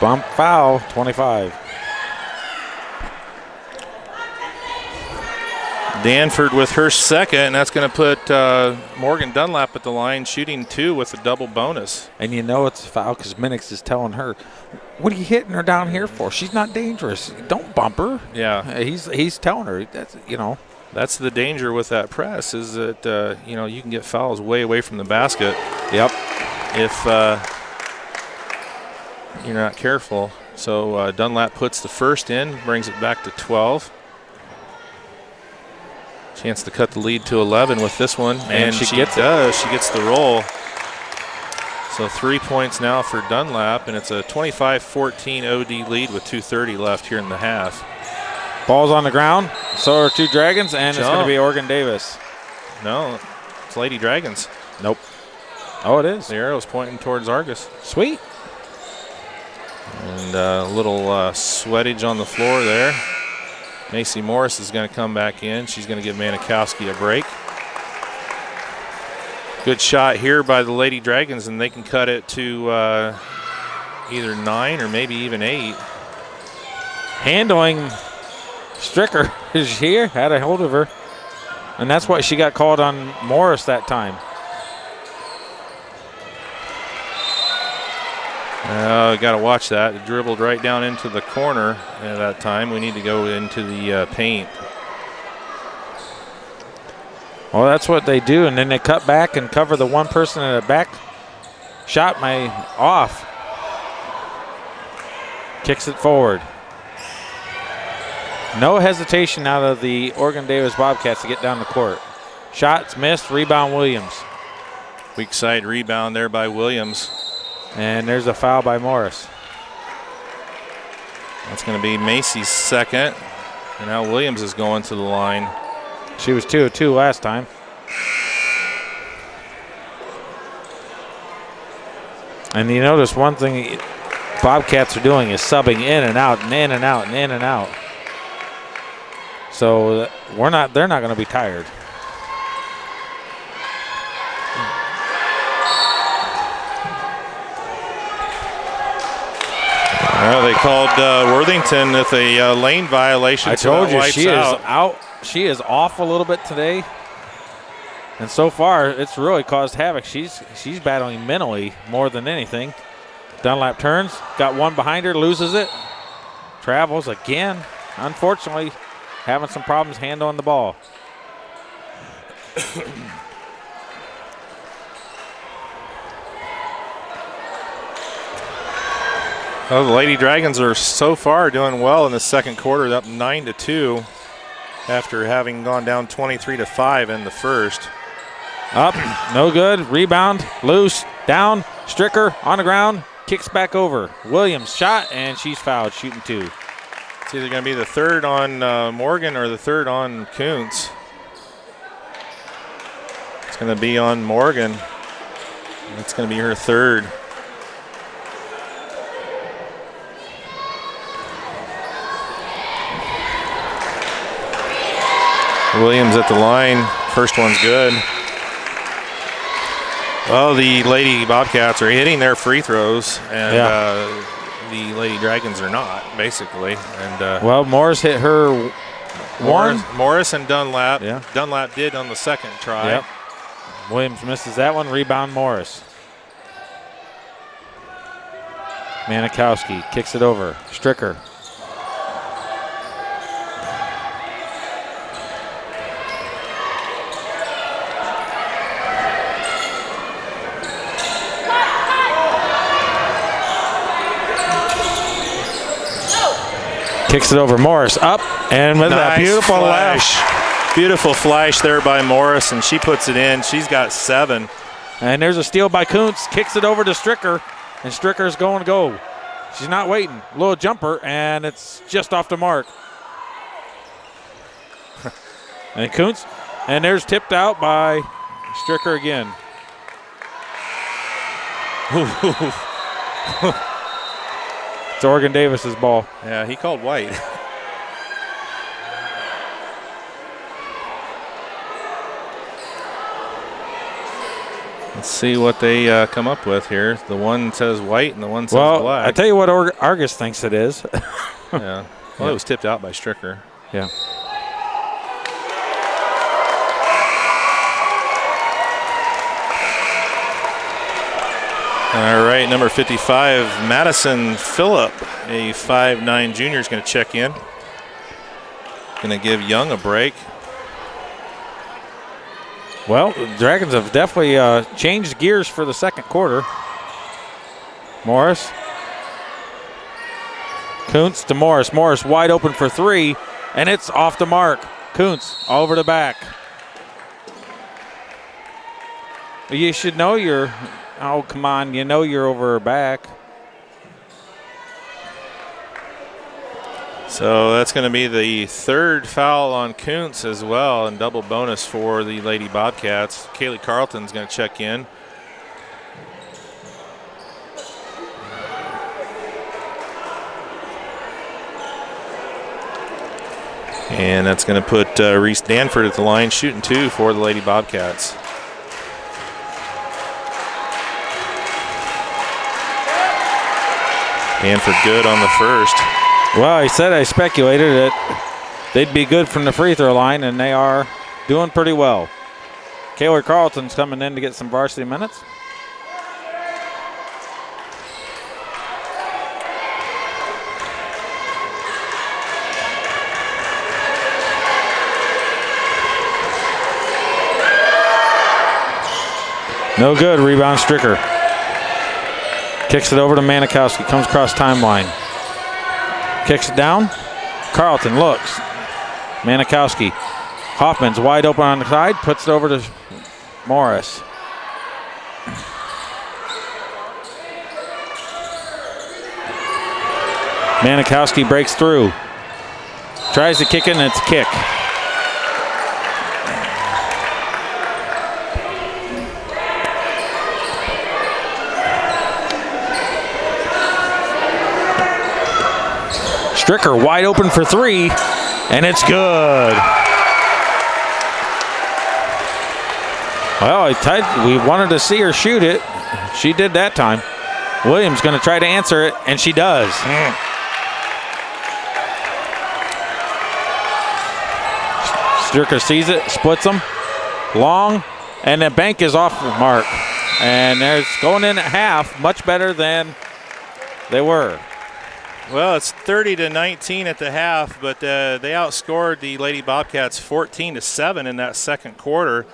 Bump foul, 25. Danford with her second, and that's going to put Morgan Dunlap at the line, shooting 2 with a double bonus. And you know it's a foul because Minix is telling her, what are you hitting her down here for? She's not dangerous. Don't bump her. Yeah. He's telling her, that's, That's the danger with that press is that, you can get fouls way away from the basket. Yep. If you're not careful. So Dunlap puts the first in, brings it back to 12. Chance to cut the lead to 11 with this one, and she does. She gets the roll. So 3 points now for Dunlap, and it's a 25-14 OD lead with 2:30 left here in the half. Ball's on the ground. So are 2 Dragons, and it's going to be Oregon Davis. No, it's Lady Dragons. Nope. Oh, it is. The arrow's pointing towards Argos. Sweet. And a little sweatage on the floor there. Macy Morris is going to come back in. She's going to give Manikowski a break. Good shot here by the Lady Dragons, and they can cut it to either 9 or maybe even 8. Handling Stricker is here, had a hold of her. And that's why she got called on Morris that time. Got to watch that. It dribbled right down into the corner at that time. We need to go into the paint. Well, that's what they do, and then they cut back and cover the one person in the back. Shot off. Kicks it forward. No hesitation out of the Oregon Davis Bobcats to get down the court. Shots missed, rebound Williams. Weak side rebound there by Williams. And there's a foul by Morris. That's going to be Macy's second. And now Williams is going to the line. She was 2 of 2 last time. And you notice one thing Bobcats are doing is subbing in and out and in and out and in and out. So they're not going to be tired. Well, they called Worthington with a lane violation. I told you she is out. She is off a little bit today, and so far it's really caused havoc. She's battling mentally more than anything. Dunlap turns, got one behind her, loses it, travels again. Unfortunately, having some problems handling the ball. Well, the Lady Dragons are so far doing well in the second quarter, up 9-2 after having gone down 23-5 in the first. Up, no good, rebound, loose, down, Stricker on the ground, kicks back over. Williams shot, and she's fouled, shooting 2. It's either going to be the third on Morgan or the third on Kuntz. It's going to be on Morgan. It's going to be her third. Williams at the line. First one's good. Well, the Lady Bobcats are hitting their free throws, and the Lady Dragons are not, basically. And well, Morris hit her one. Morris and Dunlap. Yeah. Dunlap did on the second try. Yep. Williams misses that one. Rebound Morris. Manikowski kicks it over. Stricker. Kicks it over. Morris up and with nice a beautiful flash. Beautiful flash there by Morris, and she puts it in. She's got 7. And there's a steal by Kuntz. Kicks it over to Stricker, and Stricker's going to go. She's not waiting. Little jumper, and it's just off the mark. And Kuntz, and there's tipped out by Stricker again. It's Oregon Davis's ball. Yeah, he called white. Let's see what they come up with here. The one says white and the one says black. I tell you what Argus thinks it is. Yeah. Well, it was tipped out by Stricker. Yeah. All right, number 55, Madison Phillip, a 5'9" junior, is going to check in. Going to give Young a break. Well, the Dragons have definitely changed gears for the second quarter. Morris. Kuntz to Morris. Morris wide open for 3, and it's off the mark. Kuntz over the back. You should know you're, oh, come on, you know you're over her back. So that's going to be the third foul on Kuntz as well, and double bonus for the Lady Bobcats. Kaylee Carlton's going to check in. And that's going to put Reese Danford at the line, shooting 2 for the Lady Bobcats. Danford good on the first. Well, he said I speculated that they'd be good from the free throw line, and they are doing pretty well. Kayla Carlton's coming in to get some varsity minutes. No good, rebound Stricker. Kicks it over to Manikowski, comes across timeline. Kicks it down. Carlton looks. Manikowski. Hoffman's wide open on the side, puts it over to Morris. Manikowski breaks through. Tries to kick it, and it's a kick. Stricker wide open for 3, and it's good. Well, we wanted to see her shoot it. She did that time. Williams going to try to answer it, and she does. Stricker sees it, splits them. Long, and the bank is off the mark. And there's going in at half, much better than they were. Well, it's 30-19 at the half, but they outscored the Lady Bobcats 14-7 in that second quarter.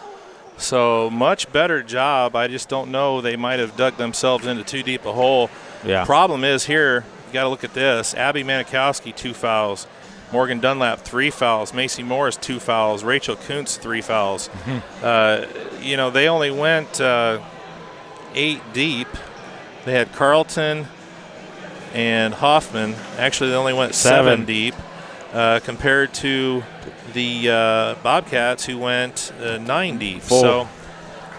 So much better job. I just don't know. They might have dug themselves into too deep a hole. Yeah. Problem is here, you got to look at this. Abby Manikowski, 2 fouls. Morgan Dunlap, 3 fouls. Macy Morris, 2 fouls. Rachel Kuntz, 3 fouls. Mm-hmm. They only went 8 deep. They had Carlton and Hoffman. Actually, they only went 7 deep compared to the Bobcats, who went 9 deep. So,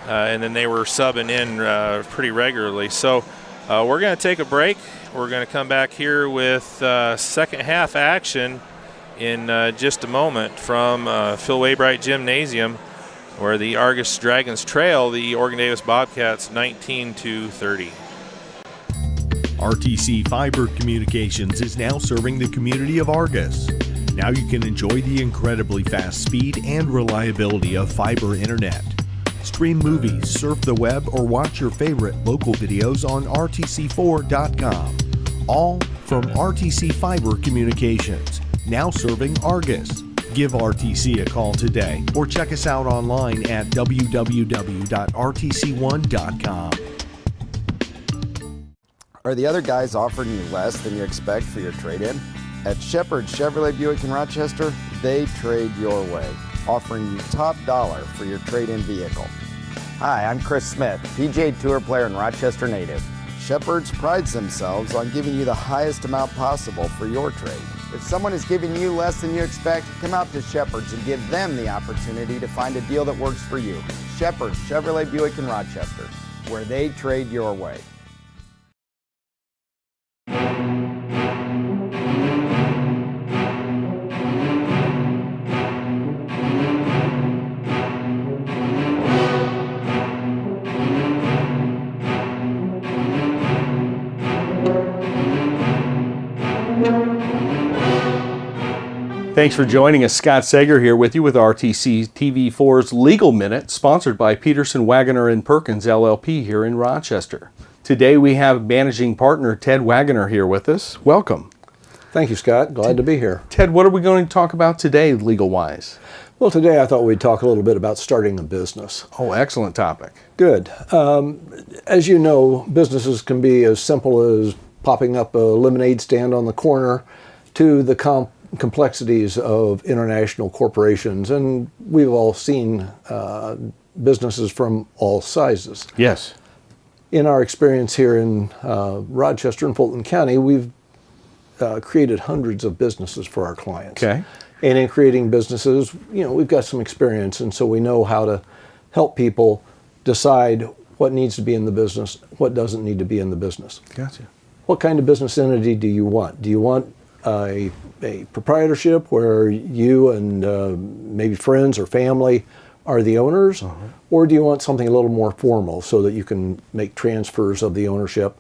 and then they were subbing in pretty regularly. So we're going to take a break. We're going to come back here with second half action in just a moment from Phil Waybright Gymnasium, where the Argos Dragons trail the Oregon Davis Bobcats 19-30. RTC Fiber Communications is now serving the community of Argos. Now you can enjoy the incredibly fast speed and reliability of fiber internet. Stream movies, surf the web, or watch your favorite local videos on rtc4.com. All from RTC Fiber Communications, now serving Argos. Give RTC a call today or check us out online at www.rtc1.com. Are the other guys offering you less than you expect for your trade-in? At Shepherd Chevrolet Buick in Rochester, they trade your way, offering you top dollar for your trade-in vehicle. Hi, I'm Chris Smith, PGA Tour player and Rochester native. Shepherd's prides themselves on giving you the highest amount possible for your trade. If someone is giving you less than you expect, come out to Shepherd's and give them the opportunity to find a deal that works for you. Shepherd's Chevrolet Buick in Rochester, where they trade your way. Thanks for joining us. Scott Sager here with you with RTC TV4's Legal Minute, sponsored by Peterson, Wagoner & Perkins LLP here in Rochester. Today we have managing partner Ted Wagoner here with us. Welcome. Thank you, Scott. Glad to be here. Ted, what are we going to talk about today, legal-wise? Well, today I thought we'd talk a little bit about starting a business. Oh, excellent topic. Good. As you know, businesses can be as simple as popping up a lemonade stand on the corner to the complexities of international corporations, and we've all seen businesses from all sizes. Yes. In our experience here in Rochester and Fulton County, we've created hundreds of businesses for our clients. Okay. And in creating businesses, we've got some experience, and so we know how to help people decide what needs to be in the business, what doesn't need to be in the business. Gotcha. What kind of business entity do you want? Do you want a proprietorship where you and maybe friends or family are the owners, or do you want something a little more formal so that you can make transfers of the ownership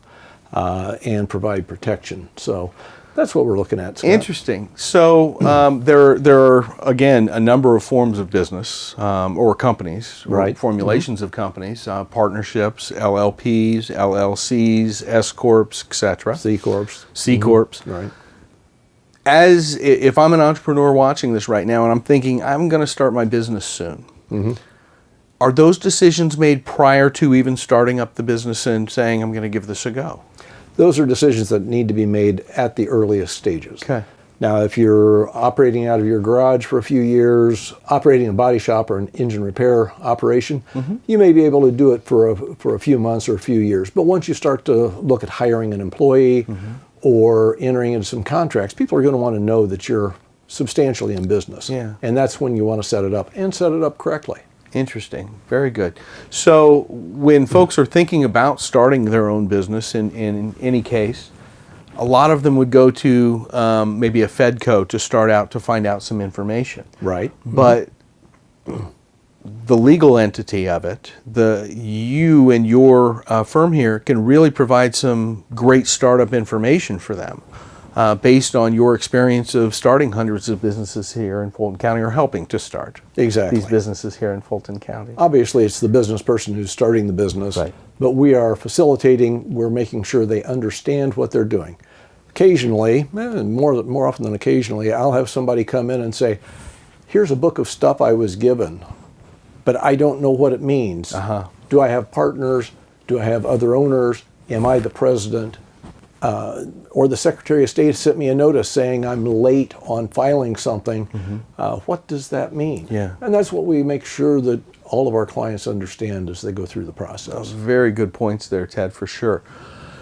and provide protection? So that's what we're looking at, Scott. Interesting. So there are, again, a number of forms of business or companies, or formulations of companies, partnerships, LLPs, LLCs, S Corps, etc. C Corps. C Corps. Right. As if I'm an entrepreneur watching this right now and I'm thinking, I'm going to start my business soon, are those decisions made prior to even starting up the business and saying, I'm going to give this a go? Those are decisions that need to be made at the earliest stages. Okay. Now, if you're operating out of your garage for a few years, operating a body shop or an engine repair operation, you may be able to do it for a few months or a few years. But once you start to look at hiring an employee or entering into some contracts, people are going to want to know that you're substantially in business. Yeah. And that's when you want to set it up, and set it up correctly. Interesting. Very good. So when folks are thinking about starting their own business in any case, a lot of them would go to maybe a Fedco to start out to find out some information. Right. But the legal entity of it, you and your firm here can really provide some great startup information for them based on your experience of starting hundreds of businesses here in Fulton County, or helping to start these businesses here in Fulton County. Obviously, it's the business person who's starting the business, but we are facilitating, we're making sure they understand what they're doing. Occasionally, more often than occasionally, I'll have somebody come in and say, here's a book of stuff I was given, but I don't know what it means. Do I have partners? Do I have other owners? Am I the president? Or the Secretary of State sent me a notice saying I'm late on filing something. What does that mean? Yeah. And that's what we make sure that all of our clients understand as they go through the process. Very good points there, Ted, for sure.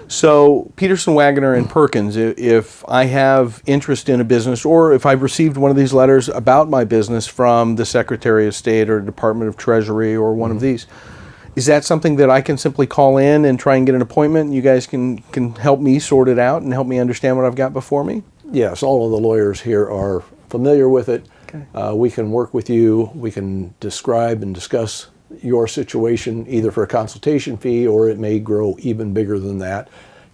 So Peterson, Wagoner, and Perkins, if I have interest in a business, or if I've received one of these letters about my business from the Secretary of State or Department of Treasury or one of these, is that something that I can simply call in and try and get an appointment, and you guys can help me sort it out and help me understand what I've got before me? Yes, all of the lawyers here are familiar with it. Okay. We can work with you. We can describe and discuss your situation, either for a consultation fee, or it may grow even bigger than that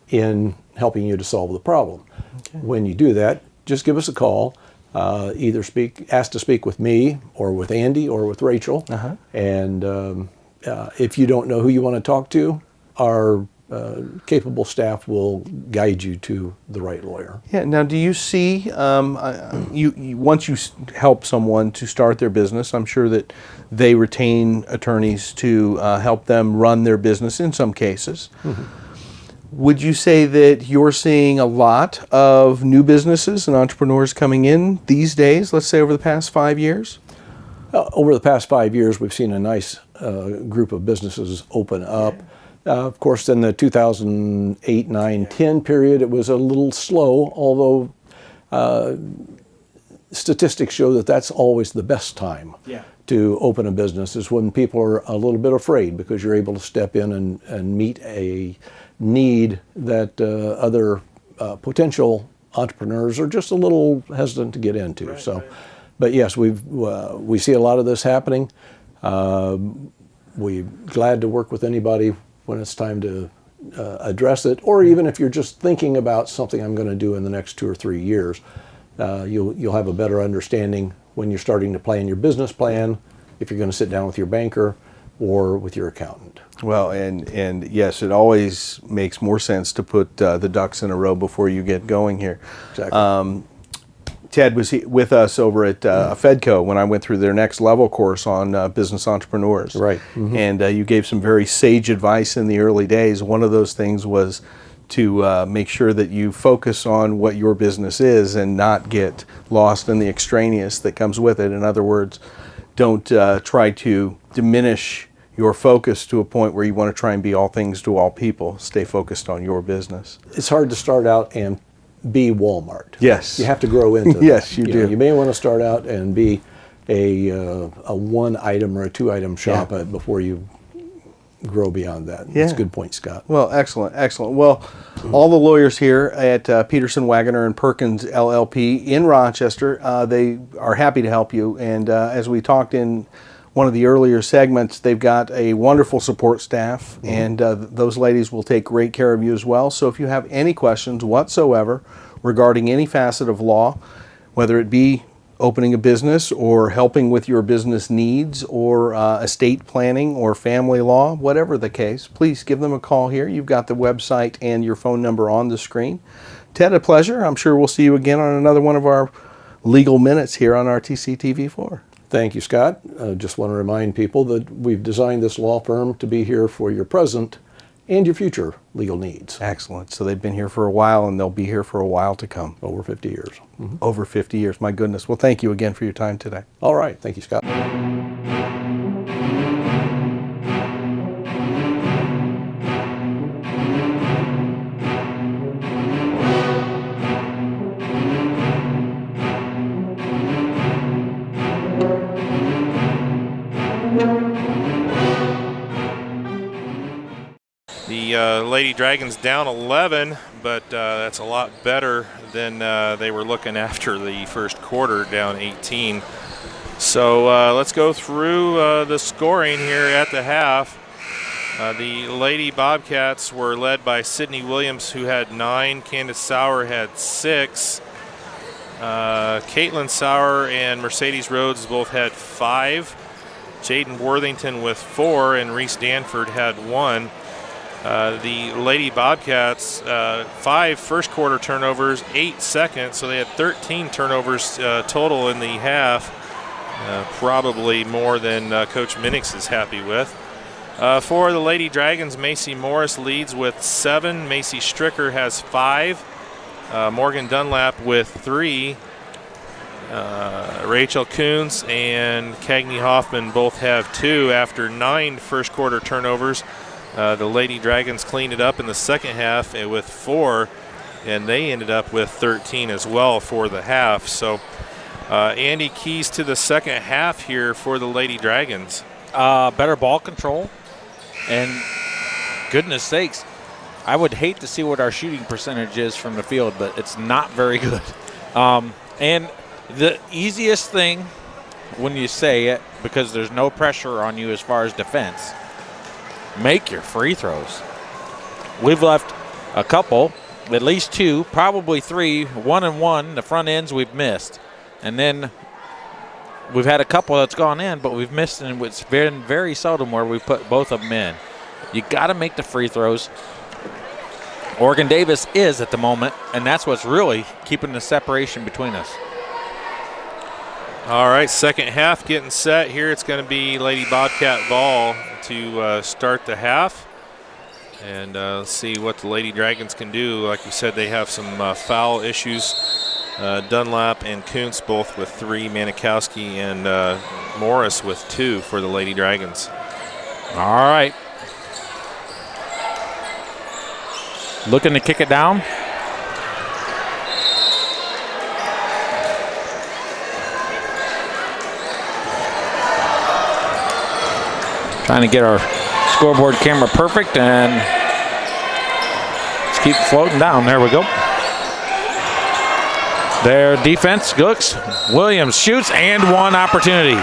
in helping you to solve the problem. Okay. When you do that, just give us a call. Either ask to speak with me or with Andy or with Rachel. And if you don't know who you want to talk to, our capable staff will guide you to the right lawyer. Yeah. Now, do you see, once you help someone to start their business, I'm sure that they retain attorneys to help them run their business in some cases. Would you say that you're seeing a lot of new businesses and entrepreneurs coming in these days, let's say over the past 5 years? Over the past 5 years, we've seen a nice group of businesses open up. Of course, in the 2008, 9, 10 period, it was a little slow, although statistics show that that's always the best time to open a business, is when people are a little bit afraid, because you're able to step in and meet a need that other potential entrepreneurs are just a little hesitant to get into. But yes, we see a lot of this happening. We're glad to work with anybody when it's time to address it, or even if you're just thinking about something I'm going to do in the next 2 or 3 years. You'll have a better understanding when you're starting to plan your business plan, if you're going to sit down with your banker or with your accountant. Well, and yes, it always makes more sense to put the ducks in a row before you get going here. Exactly. Ted was with us over at Fedco when I went through their next level course on business entrepreneurs. Right. And you gave some very sage advice in the early days. One of those things was to make sure that you focus on what your business is and not get lost in the extraneous that comes with it. In other words, don't try to diminish your focus to a point where you want to try and be all things to all people. Stay focused on your business. It's hard to start out and be Walmart. Yes. You have to grow into that. Yes, you do. You may want to start out and be a one item or a 2 item shop before you grow beyond that. Yeah. That's a good point, Scott. Well, excellent, excellent. Well, all the lawyers here at Peterson, Wagoner, and Perkins LLP in Rochester, they are happy to help you. And as we talked in one of the earlier segments, they've got a wonderful support staff, and those ladies will take great care of you as well. So if you have any questions whatsoever regarding any facet of law, whether it be opening a business or helping with your business needs or estate planning or family law, whatever the case, please give them a call here. You've got the website and your phone number on the screen. Ted, a pleasure. I'm sure we'll see you again on another one of our legal minutes here on RTC TV4. Thank you, Scott. Just want to remind people that we've designed this law firm to be here for your present and your future legal needs. Excellent. So they've been here for a while, and they'll be here for a while to come. Over 50 years. Mm-hmm. Over 50 years. My goodness. Well, thank you again for your time today. All right. Thank you, Scott. The Lady Dragons down 11, but that's a lot better than they were looking after the first quarter, down 18. So let's go through the scoring here at the half. The Lady Bobcats were led by Sydney Williams, who had 9. Candace Sauer had 6. Caitlin Sauer and Mercedes Rhodes both had 5. Jaden Worthington with 4, and Reese Danford had 1. The Lady Bobcats, 5 first quarter turnovers, 8 second, so they had 13 turnovers total in the half, probably more than Coach Minix is happy with. For the Lady Dragons, Macy Morris leads with 7. Macy Stricker has 5. Morgan Dunlap with 3. Rachel Coons and Cagney Hoffman both have 2 after 9 first quarter turnovers. The Lady Dragons cleaned it up in the second half with 4, and they ended up with 13 as well for the half. So Andy, keys to the second half here for the Lady Dragons. Better ball control, and goodness sakes, I would hate to see what our shooting percentage is from the field, but it's not very good. And the easiest thing when you say it, because there's no pressure on you as far as defense, make your free throws. We've left a couple, at least 2, probably 3, 1 and 1. The front ends we've missed. And then we've had a couple that's gone in, but we've missed, and it's been very seldom where we put both of them in. You got to make the free throws. Oregon Davis is at the moment, and that's what's really keeping the separation between us. All right, second half getting set here. It's going to be Lady Bobcat ball to start the half. And let's see what the Lady Dragons can do. Like we said, they have some foul issues. Dunlap and Kuntz both with 3. Manikowski and Morris with 2 for the Lady Dragons. All right. Looking to kick it down. Trying to get our scoreboard camera perfect, and let's keep floating down. There we go. Their defense looks. Williams shoots, and 1 opportunity.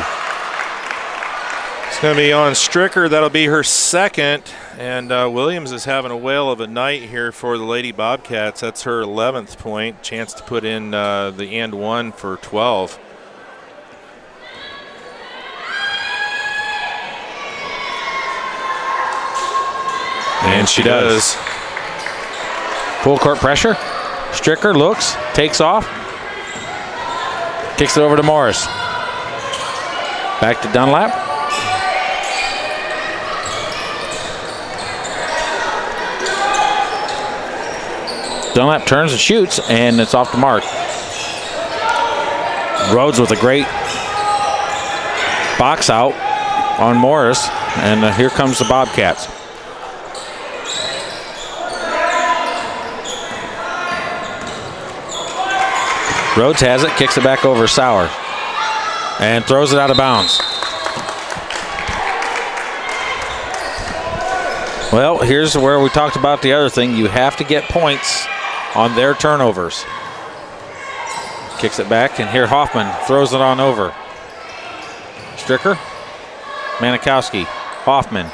It's going to be on Stricker. That'll be her second. And Williams is having a whale of a night here for the Lady Bobcats. That's her 11th point. Chance to put in the and 1 for 12. And she does. Full court pressure. Stricker looks, takes off, kicks it over to Morris. Back to Dunlap. Dunlap turns and shoots, and it's off the mark. Rhodes with a great box out on Morris, and here comes the Bobcats. Rhodes has it, kicks it back over Sauer, and throws it out of bounds. Well, here's where we talked about the other thing. You have to get points on their turnovers. Kicks it back, and here Hoffman throws it on over. Stricker, Manikowski, Hoffman.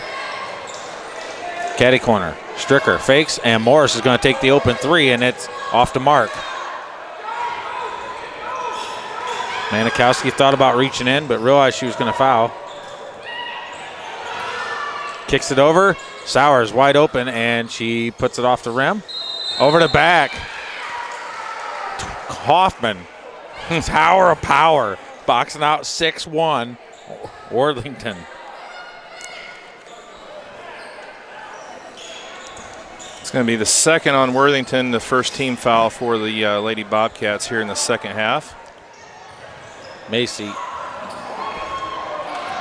Caddy corner. Stricker fakes, and Morris is going to take the open three, and it's off the mark. Manikowski thought about reaching in, but realized she was going to foul. Kicks it over. Sowers wide open, and she puts it off the rim. Over the back. Hoffman, tower of power, boxing out 6-1, Worthington. It's going to be the second on Worthington, the first team foul for the Lady Bobcats here in the second half. Macy.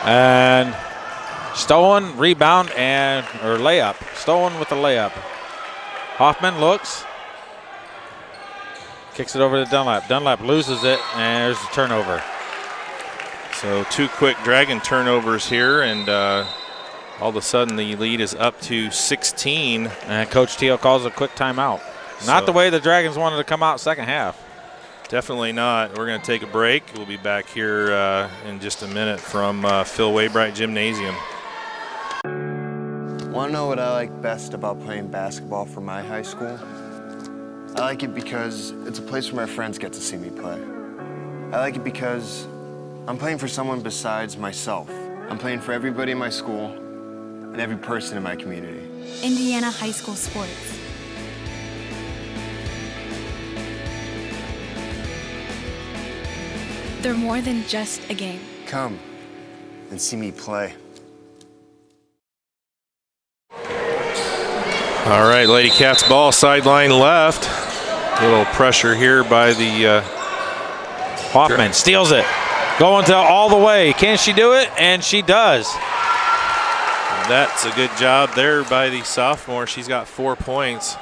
And stolen, rebound, or layup. Stolen with the layup. Hoffman looks. Kicks it over to Dunlap. Dunlap loses it, and there's the turnover. So 2 quick Dragon turnovers here, and all of a sudden the lead is up to 16. And Coach Teal calls a quick timeout. Not the way the Dragons wanted to come out second half. Definitely not. We're going to take a break. We'll be back here in just a minute from Phil Waybright Gymnasium. Want to know what I like best about playing basketball for my high school? I like it because it's a place where my friends get to see me play. I like it because I'm playing for someone besides myself. I'm playing for everybody in my school and every person in my community. Indiana high school sports. They're more than just a game. Come and see me play. All right, Lady Cats ball, sideline left. A little pressure here by the Hoffman steals it. Going to all the way. Can she do it? And she does. That's a good job there by the sophomore. She's got 4 points.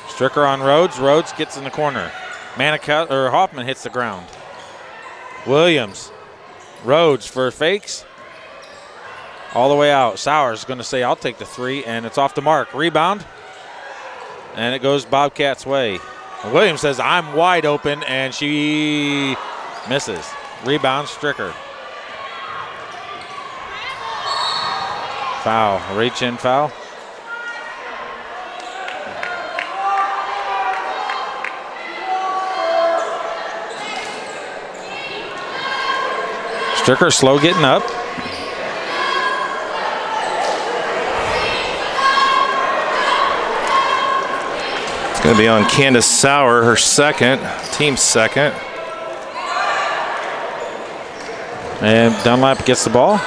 Stricker on Rhodes. Rhodes gets in the corner. Hoffman hits the ground. Williams. Rhodes for fakes. All the way out. Sowers is going to say, I'll take the three, and it's off the mark. Rebound. And it goes Bobcats' way. And Williams says, I'm wide open, and she misses. Rebound, Stricker. Foul. Reach in foul. Stricker slow getting up. It's going to be on Candace Sauer, her second, team's second. And Dunlap gets the ball.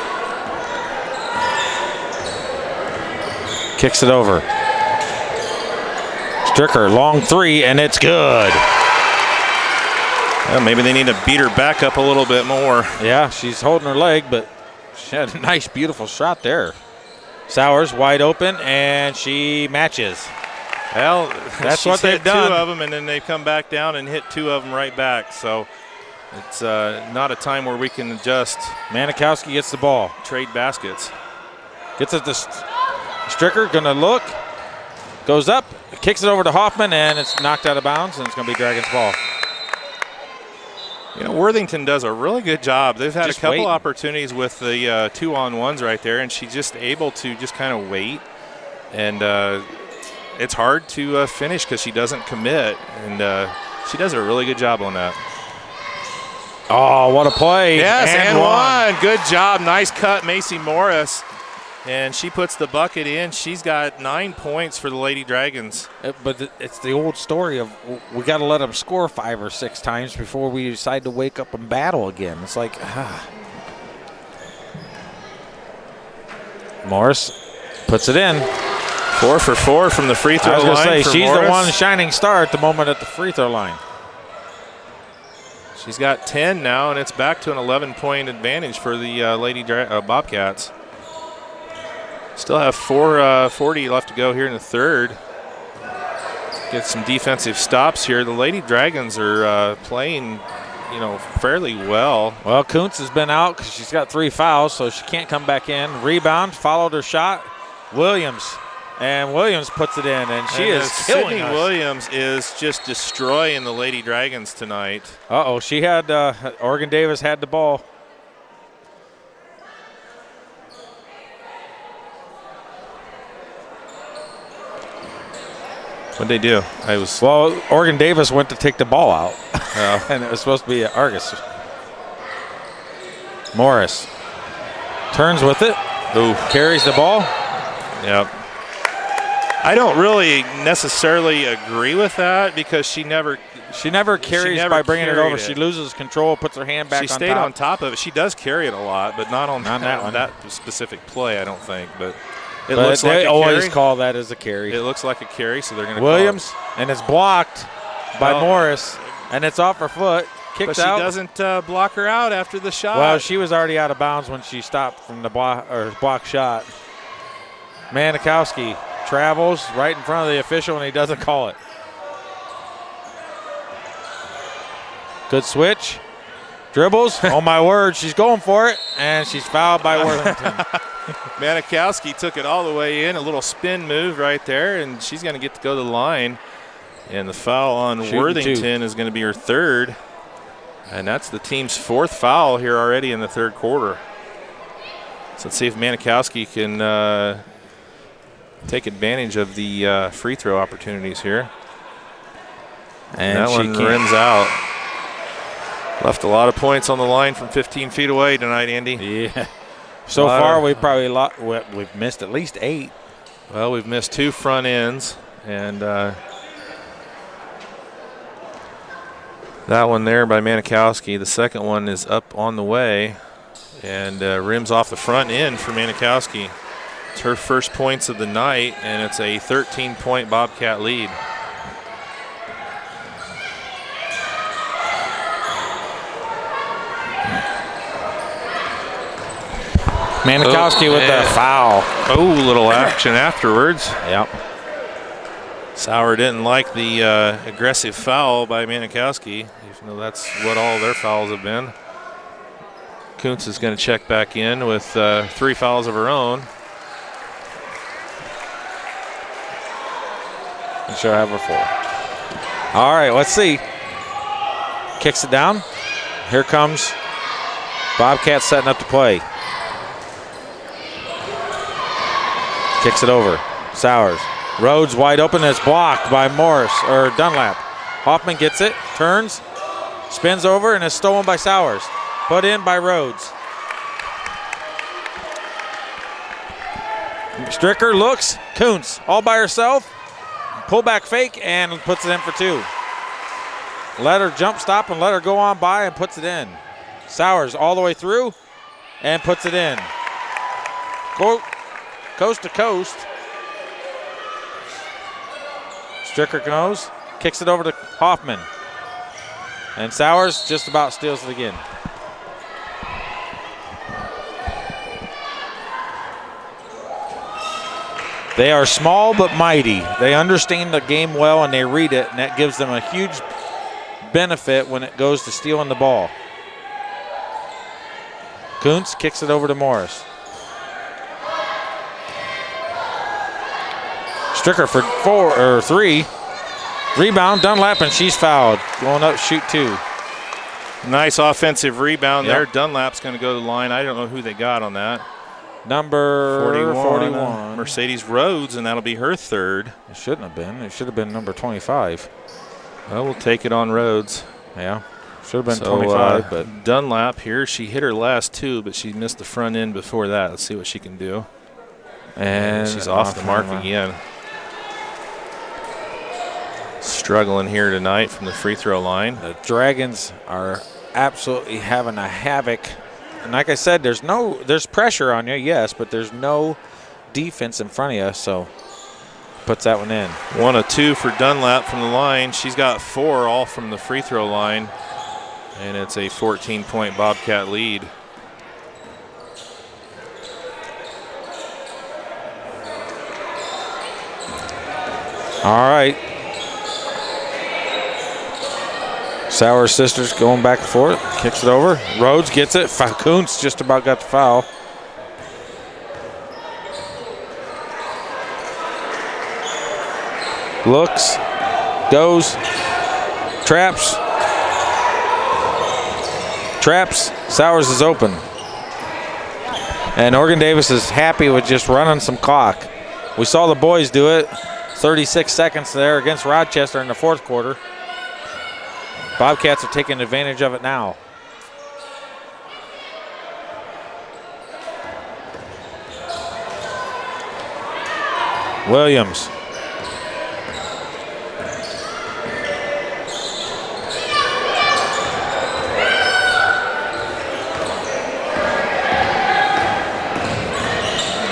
Kicks it over. Stricker, long three, and it's good. Well, maybe they need to beat her back up a little bit more. Yeah, she's holding her leg, but she had a nice, beautiful shot there. Sowers wide open, and she matches. Well, that's what they've done. 2 of them, and then they come back down and hit 2 of them right back. So it's not a time where we can adjust. Manikowski gets the ball. Trade baskets. Gets it to Stricker, gonna look. Goes up, kicks it over to Hoffman, and it's knocked out of bounds, and it's gonna be Dragons ball. You know, Worthington does a really good job. They've had Just a couple waiting. opportunities with the 2-on-1s right there, and she's just able to just kind of wait. And it's hard to finish because she doesn't commit, and she does a really good job on that. Oh, what a play. Yes, and one. Good job. Nice cut, Macy Morris. And she puts the bucket in. She's got 9 points for the Lady Dragons. But it's the old story of we got to let them score 5 or 6 times before we decide to wake up and battle again. It's like, Morris puts it in. 4 for 4 from the free throw line. I was going to say, she's Morris. the one shining star at the moment at the free throw line. She's got 10 now, and it's back to an 11-point advantage for the Lady Bobcats. Still have 4:40 left to go here in the third. Get some defensive stops here. The Lady Dragons are playing, fairly well. Well, Kuntz has been out because she's got 3 fouls, so she can't come back in. Rebound, followed her shot. Williams And Williams puts it in, and she is killing Sydney us. Williams is just destroying the Lady Dragons tonight. Uh-oh, she had Oregon Davis had the ball. What'd they do? Well, Oregon Davis went to take the ball out, and it was supposed to be Argos. Morris turns with it. Ooh. Carries the ball. Yep. I don't really necessarily agree with that because she never carries by bringing it over. She loses control, puts her hand back on top. She stayed on top of it. She does carry it a lot, but not on that specific play, I don't think. But it looks like a carry. They always call that as a carry. It looks like a carry, so they're going to Williams, and it's blocked by Morris, and it's off her foot. Kicks out. But she doesn't block her out after the shot. Well, she was already out of bounds when she stopped from the block shot. Manikowski travels right in front of the official, and he doesn't call it. Good switch. Dribbles. Oh, my word. She's going for it, and she's fouled by Worthington. Manikowski took it all the way in, a little spin move right there, and she's going to get to go to the line. And the foul on Worthington is going to be her third. And that's the team's fourth foul here already in the third quarter. So let's see if Manikowski can take advantage of the free throw opportunities here. And that one rims out. Left a lot of points on the line from 15 feet away tonight, Andy. Yeah. So far, we've missed at least 8. Well, we've missed 2 front ends, and that one there by Manikowski. The second one is up on the way, and rims off the front end for Manikowski. It's her first points of the night, and it's a 13-point Bobcat lead. Manikowski with the foul. Oh, little action afterwards. Yep. Sauer didn't like the aggressive foul by Manikowski, even though that's what all their fouls have been. Kuntz is going to check back in with 3 fouls of her own. And she'll have her 4. All right, let's see. Kicks it down. Here comes Bobcat setting up to play. Kicks it over. Sowers. Rhodes wide open. It's blocked by Dunlap. Hoffman gets it, turns, spins over, and is stolen by Sowers. Put in by Rhodes. Stricker looks. Kuntz all by herself. Pullback fake and puts it in for 2. Let her jump stop and let her go on by and puts it in. Sowers all the way through and puts it in. Coast to coast. Stricker goes, kicks it over to Hoffman. And Sowers just about steals it again. They are small but mighty. They understand the game well and they read it, and that gives them a huge benefit when it goes to stealing the ball. Kuntz kicks it over to Morris. Stricker for 3. Rebound, Dunlap, and she's fouled. Going up, shoot 2. Nice offensive rebound there. Dunlap's going to go to the line. I don't know who they got on that. Number 41. Mercedes Rhodes, and that'll be her third. It shouldn't have been. It should have been number 25. Well, we'll take it on Rhodes. Yeah, should have been 25. But Dunlap here, she hit her last 2, but she missed the front end before that. Let's see what she can do. And she's off the mark again. Struggling here tonight from the free throw line. The Dragons are absolutely having a havoc. And like I said, there's pressure on you, yes, but there's no defense in front of you, so puts that one in. 1 of 2 for Dunlap from the line. She's got 4 all from the free throw line, and it's a 14-point Bobcat lead. All right. Sauer sisters going back and forth. Kicks it over. Rhodes gets it. Kuntz just about got the foul. Looks. Goes. Traps. Sowers is open. And Oregon Davis is happy with just running some clock. We saw the boys do it. 36 seconds there against Rochester in the fourth quarter. Bobcats are taking advantage of it now. Williams.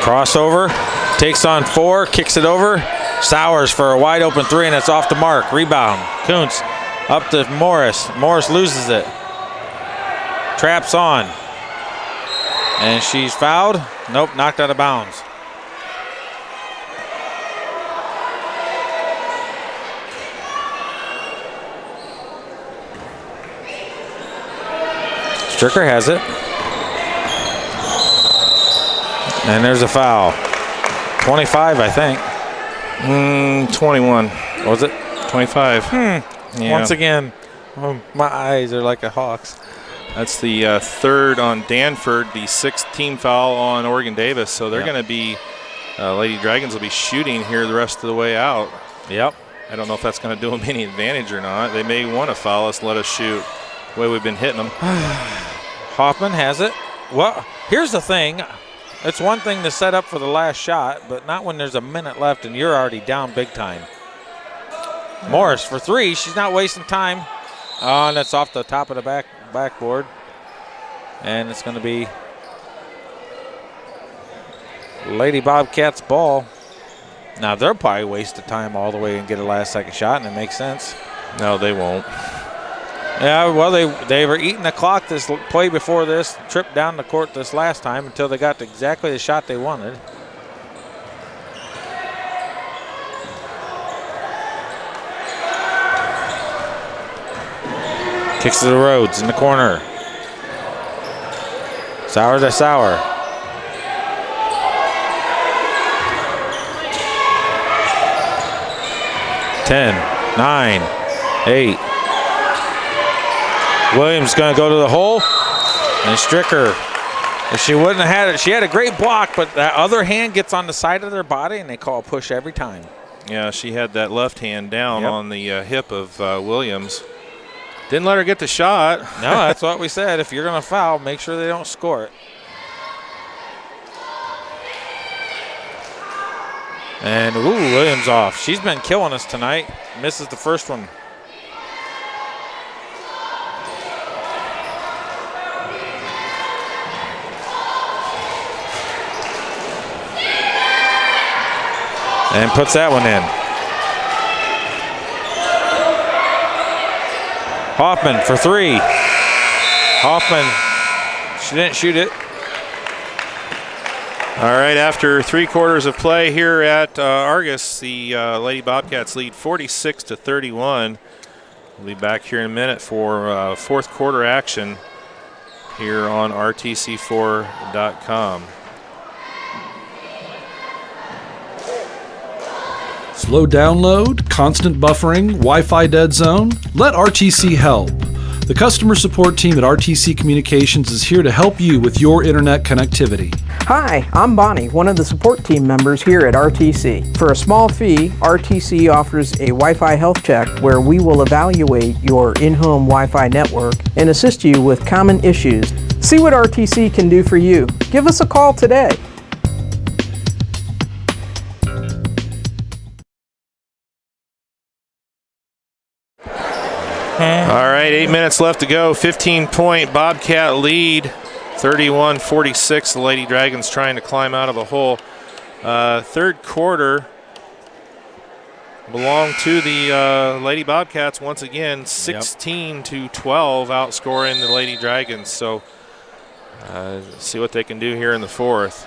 Crossover, takes on 4, kicks it over. Sowers for a wide open 3, and it's off the mark. Rebound. Kuntz up to Morris. Morris loses it. Traps on. And she's fouled. Nope, knocked out of bounds. Stricker has it. And there's a foul. 25, I think. 21. Was it? 25. Yeah. Once again, my eyes are like a hawk's. That's the third on Danford, the 6th team foul on Oregon Davis. So they're going to be, Lady Dragons will be shooting here the rest of the way out. Yep. I don't know if that's going to do them any advantage or not. They may want to foul us, let us shoot the way we've been hitting them. Hoffman has it. Well, here's the thing. It's one thing to set up for the last shot, but not when there's a minute left and you're already down big time. Morris for 3. She's not wasting time. Oh, and it's off the top of the backboard. And it's going to be Lady Bobcats ball. Now, they'll probably waste the time all the way and get a last-second shot, and it makes sense. No, they won't. Yeah, well, they were eating the clock this play before this, tripped down the court this last time until they got exactly the shot they wanted. Kicks to the Rhodes in the corner. Sour to Sour. Ten, 9, 8. Williams going to go to the hole, and Stricker, if she wouldn't have had it, she had a great block, but that other hand gets on the side of their body, and they call a push every time. Yeah, she had that left hand down on the hip of Williams. Didn't let her get the shot. No, that's what we said. If you're going to foul, make sure they don't score it. And, Williams off. She's been killing us tonight. Misses the first one. And puts that one in. Hoffman for 3. Hoffman, she didn't shoot it. All right, after 3 quarters of play here at Argos, the Lady Bobcats lead 46-31. We'll be back here in a minute for fourth quarter action here on RTC4.com. Slow download, constant buffering, Wi-Fi dead zone? Let RTC help. The customer support team at RTC Communications is here to help you with your internet connectivity. Hi, I'm Bonnie, one of the support team members here at RTC. For a small fee, RTC offers a Wi-Fi health check where we will evaluate your in-home Wi-Fi network and assist you with common issues. See what RTC can do for you. Give us a call today. All right, 8 minutes left to go. 15-point Bobcat lead, 31-46. The Lady Dragons trying to climb out of a hole. Third quarter belonged to the Lady Bobcats once again, 16-12, outscoring the Lady Dragons. So see what they can do here in the fourth.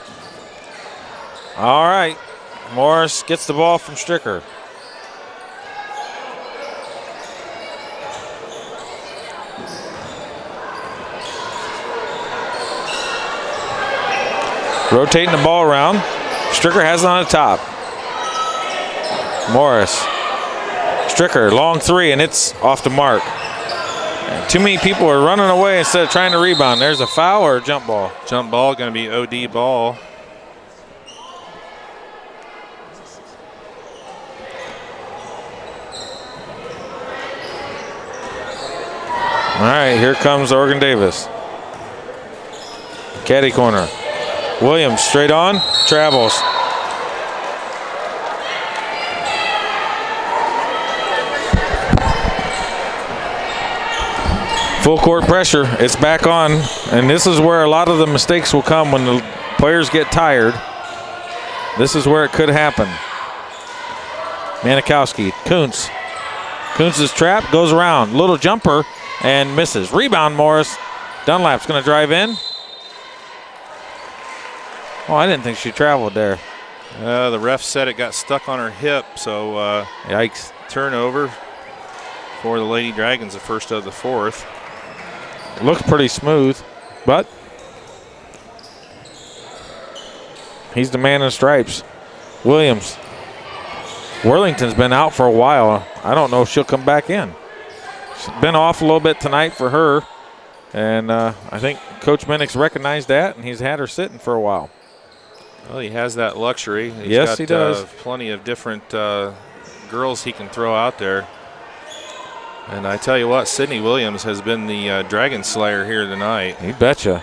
All right, Morris gets the ball from Stricker. Rotating the ball around. Stricker has it on the top. Morris Stricker, long three, and it's off the mark. And too many people are running away instead of trying to rebound. There's a foul or a jump ball? Jump ball, going to be OD ball. All right, here comes Oregon Davis. Caddy corner. Williams straight on, travels. Full court pressure, it's back on, and this is where a lot of the mistakes will come when the players get tired. This is where it could happen. Manikowski, Kuntz. Kuntz's trap goes around, little jumper, and misses. Rebound, Morris. Dunlap's going to drive in. Oh, I didn't think she traveled there. The ref said it got stuck on her hip, so yikes. Turnover for the Lady Dragons, the first of the fourth. Looks pretty smooth, but he's the man in stripes. Williams. Worthington's been out for a while. I don't know if she'll come back in. She's been off a little bit tonight for her, and I think Coach Minnick's recognized that, and he's had her sitting for a while. Well, he has that luxury. Yes, he does. Plenty of different girls he can throw out there. And I tell you what, Sydney Williams has been the Dragon Slayer here tonight. You betcha.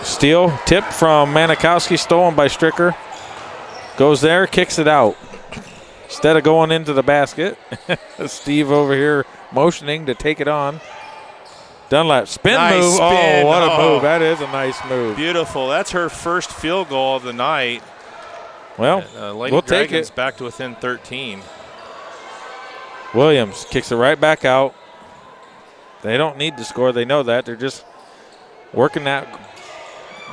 Steal, tip from Manikowski, stolen by Stricker. Goes there, kicks it out. Instead of going into the basket, Steve over here motioning to take it on. Dunlap, spin nice move. Spin. Oh, what a move. That is a nice move. Beautiful. That's her first field goal of the night. Well, Lady we'll Dragons take it. back to within 13. Williams kicks it right back out. They don't need to score. They know that. They're just working that.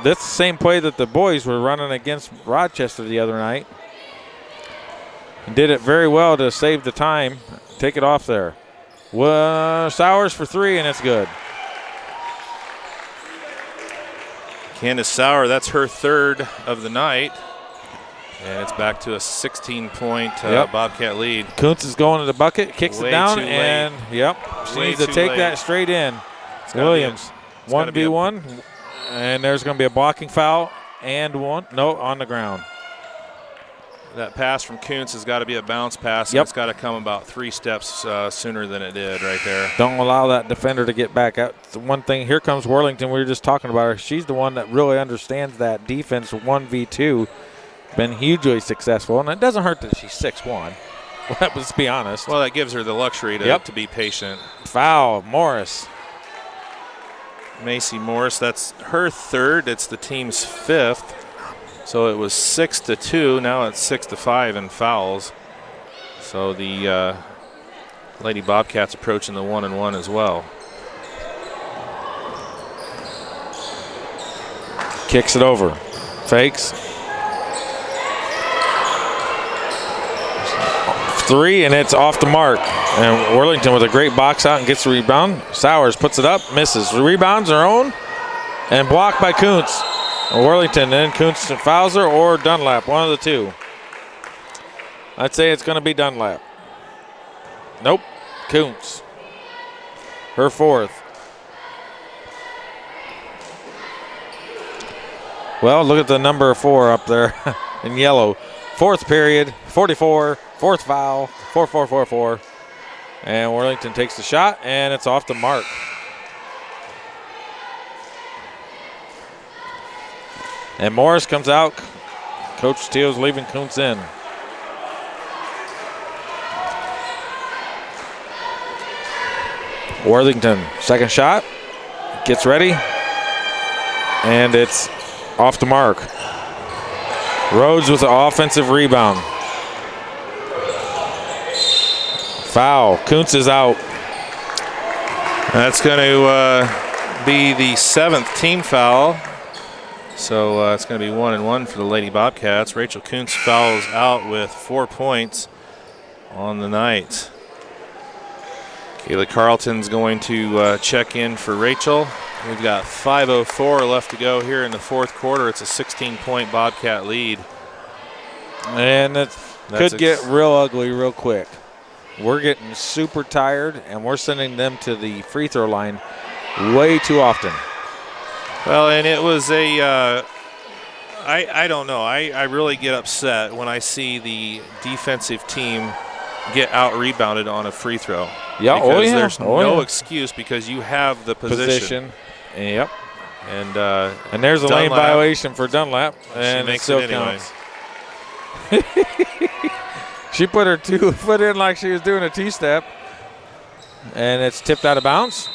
That's the same play that the boys were running against Rochester the other night. And did it very well to save the time. Take it off there. Sowers for three, and it's good. Candace Sauer, that's her third of the night. And it's back to a 16-point Bobcat lead. Kuntz is going to the bucket, kicks Way it down, too late. and she Way needs to too take late. that straight in. Williams, 1v1, and there's going to be a blocking foul and one. No, on the ground. That pass from Kuntz has got to be a bounce pass. Yep. And it's got to come about 3 steps sooner than it did right there. Don't allow that defender to get back out. The one thing, here comes Worthington. We were just talking about her. She's the one that really understands that defense 1v2. Been hugely successful, and it doesn't hurt that she's 6'1". Let's be honest. Well, that gives her the luxury to be patient. Foul, Morris. Macy Morris, that's her third. It's the team's fifth. So it was 6-2. Now it's 6-5 in fouls. So the Lady Bobcats approaching the 1-1 as well. Kicks it over. Fakes. Three, and it's off the mark. And Worthington with a great box out and gets the rebound. Sowers puts it up, misses. Rebounds her own, and blocked by Kuntz. Worthington, then Kuntz fouls her or Dunlap, one of the two. I'd say it's going to be Dunlap. Nope, Kuntz. Her fourth. Well, look at the number 4 up there in yellow. Fourth period, 44, fourth foul, 4-4-4-4. And Worthington takes the shot, and it's off the mark. And Morris comes out. Coach Steele's leaving Kuntz in. Worthington, second shot. Gets ready. And it's off the mark. Rhodes with the offensive rebound. Foul. Kuntz is out. That's going to be the 7th team foul. So it's going to be 1-1 for the Lady Bobcats. Rachel Kuntz fouls out with 4 points on the night. Kayla Carlton's going to check in for Rachel. We've got 5:04 left to go here in the fourth quarter. It's a 16-point Bobcat lead. And it could get real ugly real quick. We're getting super tired, and we're sending them to the free throw line way too often. Well, and it was I don't know. I really get upset when I see the defensive team get out-rebounded on a free throw. Yeah, because there's no excuse because you have the position. Yep. And there's a lane violation for Dunlap, and makes it still it anyway. counts. She put her 2 foot in like she was doing a T-step, and it's tipped out of bounds.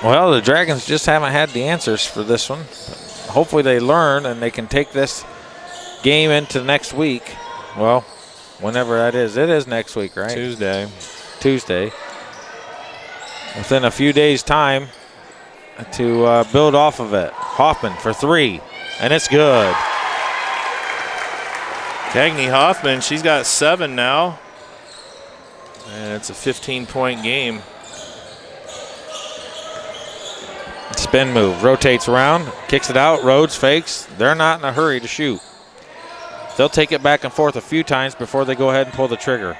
Well, the Dragons just haven't had the answers for this one. Hopefully they learn and they can take this game into next week. Well, whenever that is. It is next week, right? Tuesday. Within a few days' time to build off of it. Hoffman for 3, and it's good. Cagney Hoffman, she's got 7 now. And it's a 15-point game. Spin move, rotates around, kicks it out, Rhodes fakes. They're not in a hurry to shoot. They'll take it back and forth a few times before they go ahead and pull the trigger.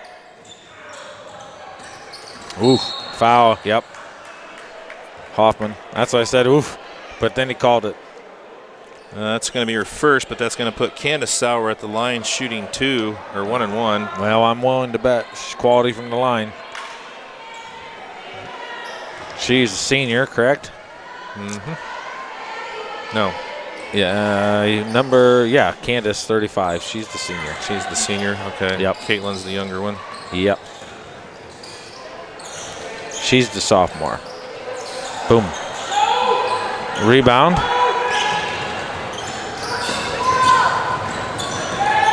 Oof, foul, yep. Hoffman, that's what I said, oof, but then he called it. That's going to be her first, but that's going to put Candace Sauer at the line shooting 2 or 1 and 1. Well, I'm willing to bet she's quality from the line. She's a senior, correct? Mm-hmm. No. Yeah, Candace, 35. She's the senior. She's the senior, okay. Yep. Caitlin's the younger one. Yep. She's the sophomore. Boom. Rebound.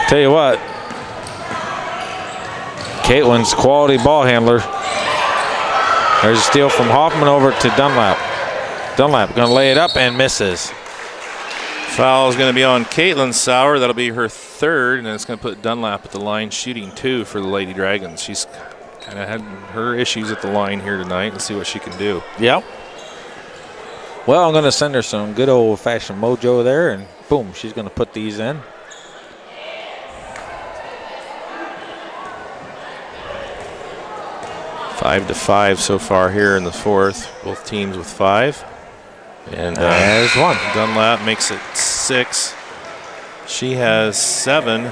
Tell you what, Caitlin's quality ball handler. There's a steal from Hoffman over to Dunlap. Dunlap going to lay it up and misses. Foul is going to be on Caitlin Sauer. That'll be her 3rd, and it's going to put Dunlap at the line shooting 2 for the Lady Dragons. She's kind of had her issues at the line here tonight. Let's see what she can do. Yep. Well, I'm going to send her some good old-fashioned mojo there, and boom, she's going to put these in. Five to 5 so far here in the 4th. Both teams with 5. And there's 1. Dunlap makes it 6. She has 7.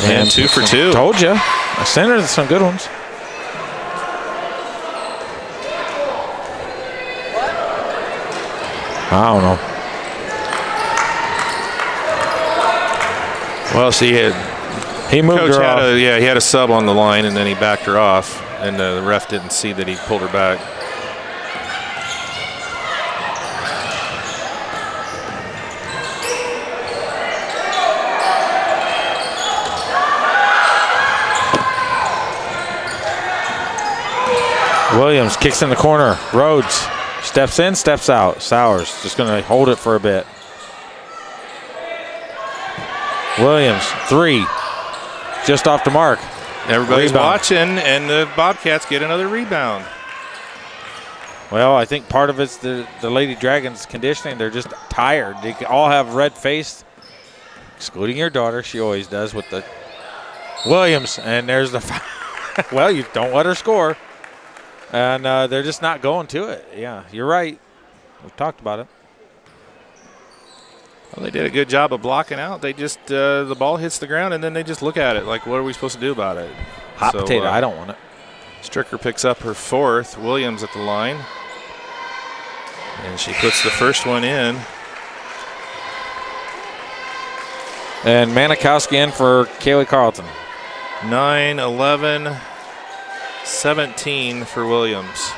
And 2 for 2. Told you. I sent her some good ones. I don't know. Well, see, he moved Coach her off. he had a sub on the line, and then he backed her off, and the ref didn't see that he pulled her back. Williams kicks in the corner. Rhodes steps in, steps out. Sauers just going to hold it for a bit. Williams, 3. Just off the mark. Everybody's Rebound. watching, and the Bobcats get another rebound. Well, I think part of it's the Lady Dragons conditioning. They're just tired. They all have red face, excluding your daughter. She always does with the Williams. And there's the well, you don't let her score. And they're just not going to it. Yeah, you're right. We've talked about it. Well, they did a good job of blocking out. They just, the ball hits the ground, and then they just look at it like, what are we supposed to do about it? Hot potato, I don't want it. Stricker picks up her 4th. Williams at the line. And she puts the first one in. And Manikowski in for Kaylee Carlton. 9, 11, 17 for Williams.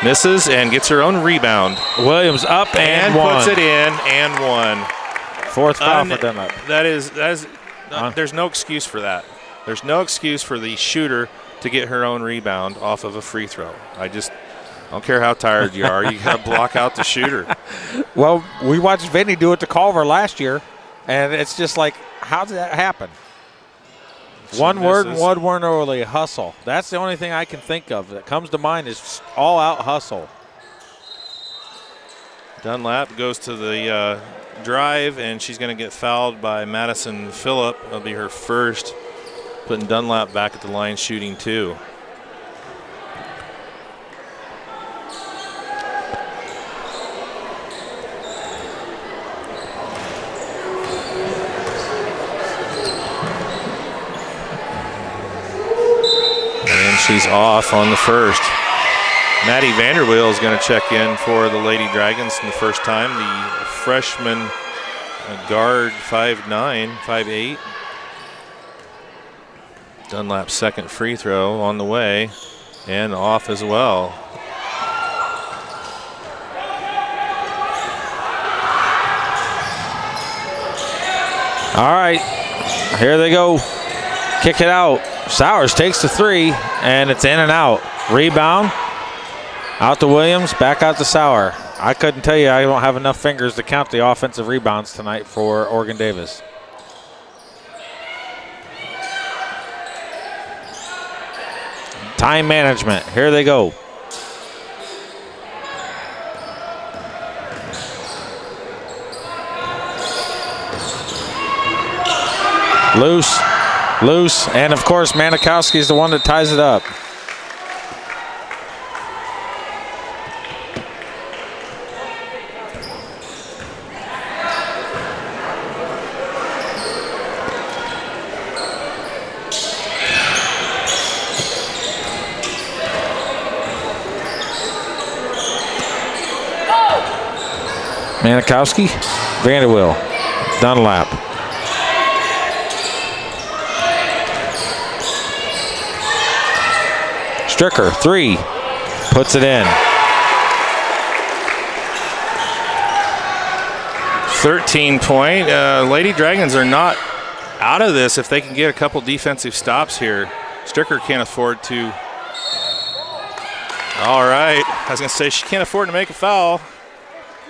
Misses and gets her own rebound. Williams up and one. Puts it in and 1. 4th foul for Dunlap. That is There's no excuse for that. There's no excuse for the shooter to get her own rebound off of a free throw. I don't care how tired you are. You got to block out the shooter. Well, we watched Vinny do it to Culver last year, and it's just like, how did that happen? One word only, hustle. That's the only thing I can think of that comes to mind is all-out hustle. Dunlap goes to the drive, and she's going to get fouled by Madison Phillip. That'll be her first, putting Dunlap back at the line shooting 2. She's off on the first. Maddie Vanderweel is going to check in for the Lady Dragons for the first time. The freshman guard, 5'9", 5'8". Dunlap's second free throw on the way and off as well. All right, here they go. Kick it out. Sowers takes the 3, and it's in and out. Rebound. Out to Williams, back out to Sauer. I couldn't tell you, I don't have enough fingers to count the offensive rebounds tonight for Oregon Davis. Time management, here they go. Loose, and of course Manikowski is the one that ties it up. Manikowski, Vanderweel, Dunlap. Stricker, 3, puts it in. 13-point. Lady Dragons are not out of this if they can get a couple defensive stops here. Stricker can't afford to. All right. I was going to say she can't afford to make a foul.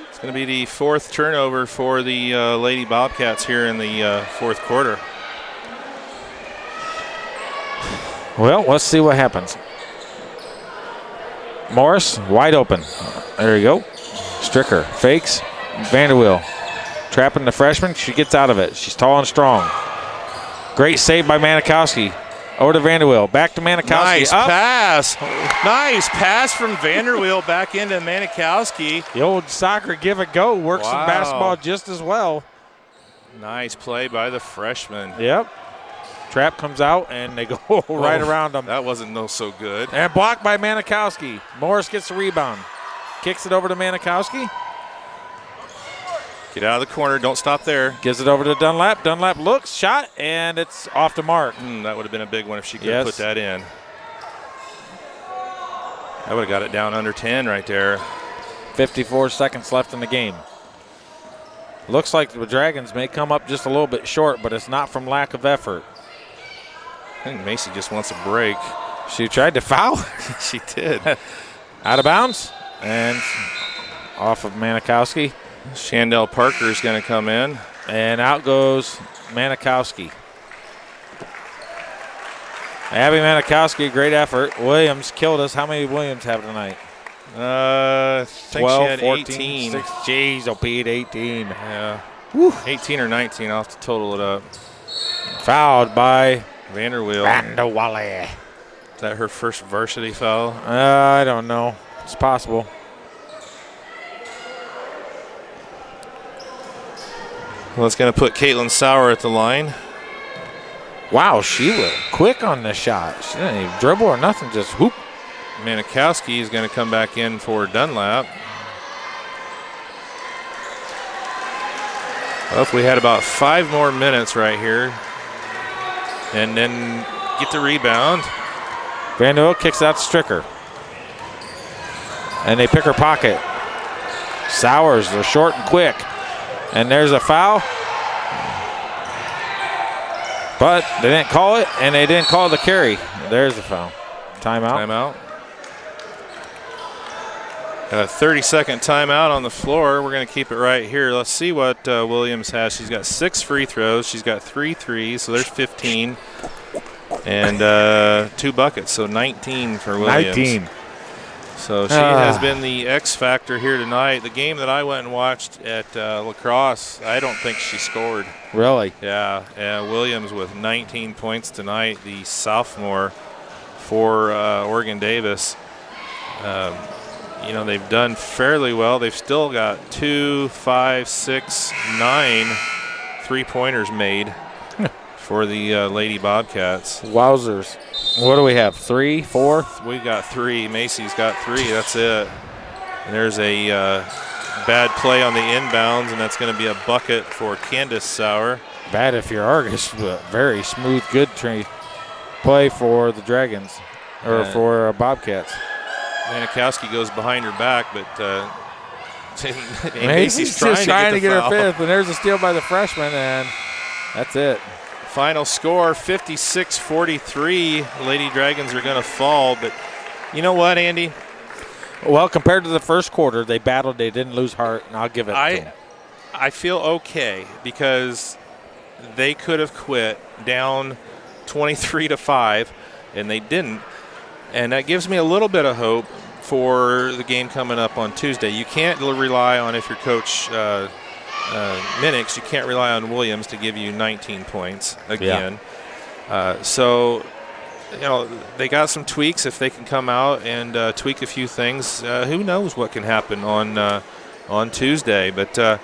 It's going to be the 4th turnover for the Lady Bobcats here in the 4th quarter. Well, let's see what happens. Morris, wide open. There you go. Stricker fakes. Vanderweel trapping the freshman. She gets out of it. She's tall and strong. Great save by Manikowski. Over to Vanderweel. Back to Manikowski. Nice pass. Nice pass from Vanderweel back into Manikowski. The old soccer give and go works in basketball just as well. Nice play by the freshman. Yep. Trap comes out, and they go right around them. That wasn't so good. And blocked by Manikowski. Morris gets the rebound. Kicks it over to Manikowski. Get out of the corner. Don't stop there. Gives it over to Dunlap. Dunlap looks, shot, and it's off the mark. That would have been a big one if she could have put that in. I would have got it down under 10 right there. 54 seconds left in the game. Looks like the Dragons may come up just a little bit short, but it's not from lack of effort. I think Macy just wants a break. She tried to foul. She did. Out of bounds and off of Manikowski. Chandel Parker is going to come in. And out goes Manikowski. Abby Manikowski, great effort. Williams killed us. How many Williams have tonight? I think 12, she had 14, 18. 6, jeez, Pete, 18. Yeah. Woo. 18 or 19. I'll have to total it up. Fouled by Vanderweel. Vanderwale. Is that her first varsity foul? I don't know. It's possible. Well, it's going to put Caitlin Sauer at the line. Wow, she was quick on the shot. She didn't even dribble or nothing, just whoop. Manikowski is going to come back in for Dunlap. Well, if we had about 5 more minutes right here, and then get the rebound. Vanderweel kicks out to Stricker. And they pick her pocket. Sowers, they're short and quick. And there's a foul. But they didn't call it, and they didn't call the carry. There's the foul. Timeout. Got a 30-second timeout on the floor. We're going to keep it right here. Let's see what Williams has. She's got 6 free throws. She's got 3 threes, so there's 15. And 2 buckets, so 19 for Williams. 19. So she has been the X factor here tonight. The game that I went and watched at lacrosse, I don't think she scored. Really? Yeah, Williams with 19 points tonight, the sophomore for Oregon Davis. They've done fairly well. They've still got 2, 5, 6, 9 3-pointers made for the Lady Bobcats. Wowzers. What do we have, 3, 4? We've got 3. Macy's got 3. That's it. And there's a bad play on the inbounds, and that's going to be a bucket for Candace Sauer. Bad if you're Argos, but very smooth, good play for the Dragons, or for Bobcats. Manikowski goes behind her back, but Macy's trying to get her 5th, and there's a steal by the freshman, and that's it. Final score, 56-43. Lady Dragons are going to fall, but you know what, Andy? Well, compared to the first quarter, they battled. They didn't lose heart, and I'll give it to them. I feel okay because they could have quit down 23-5, and they didn't. And that gives me a little bit of hope for the game coming up on Tuesday. You can't rely on, if your coach Minix, you can't rely on Williams to give you 19 points again. Yeah. So, they got some tweaks. If they can come out and tweak a few things, who knows what can happen on Tuesday. But the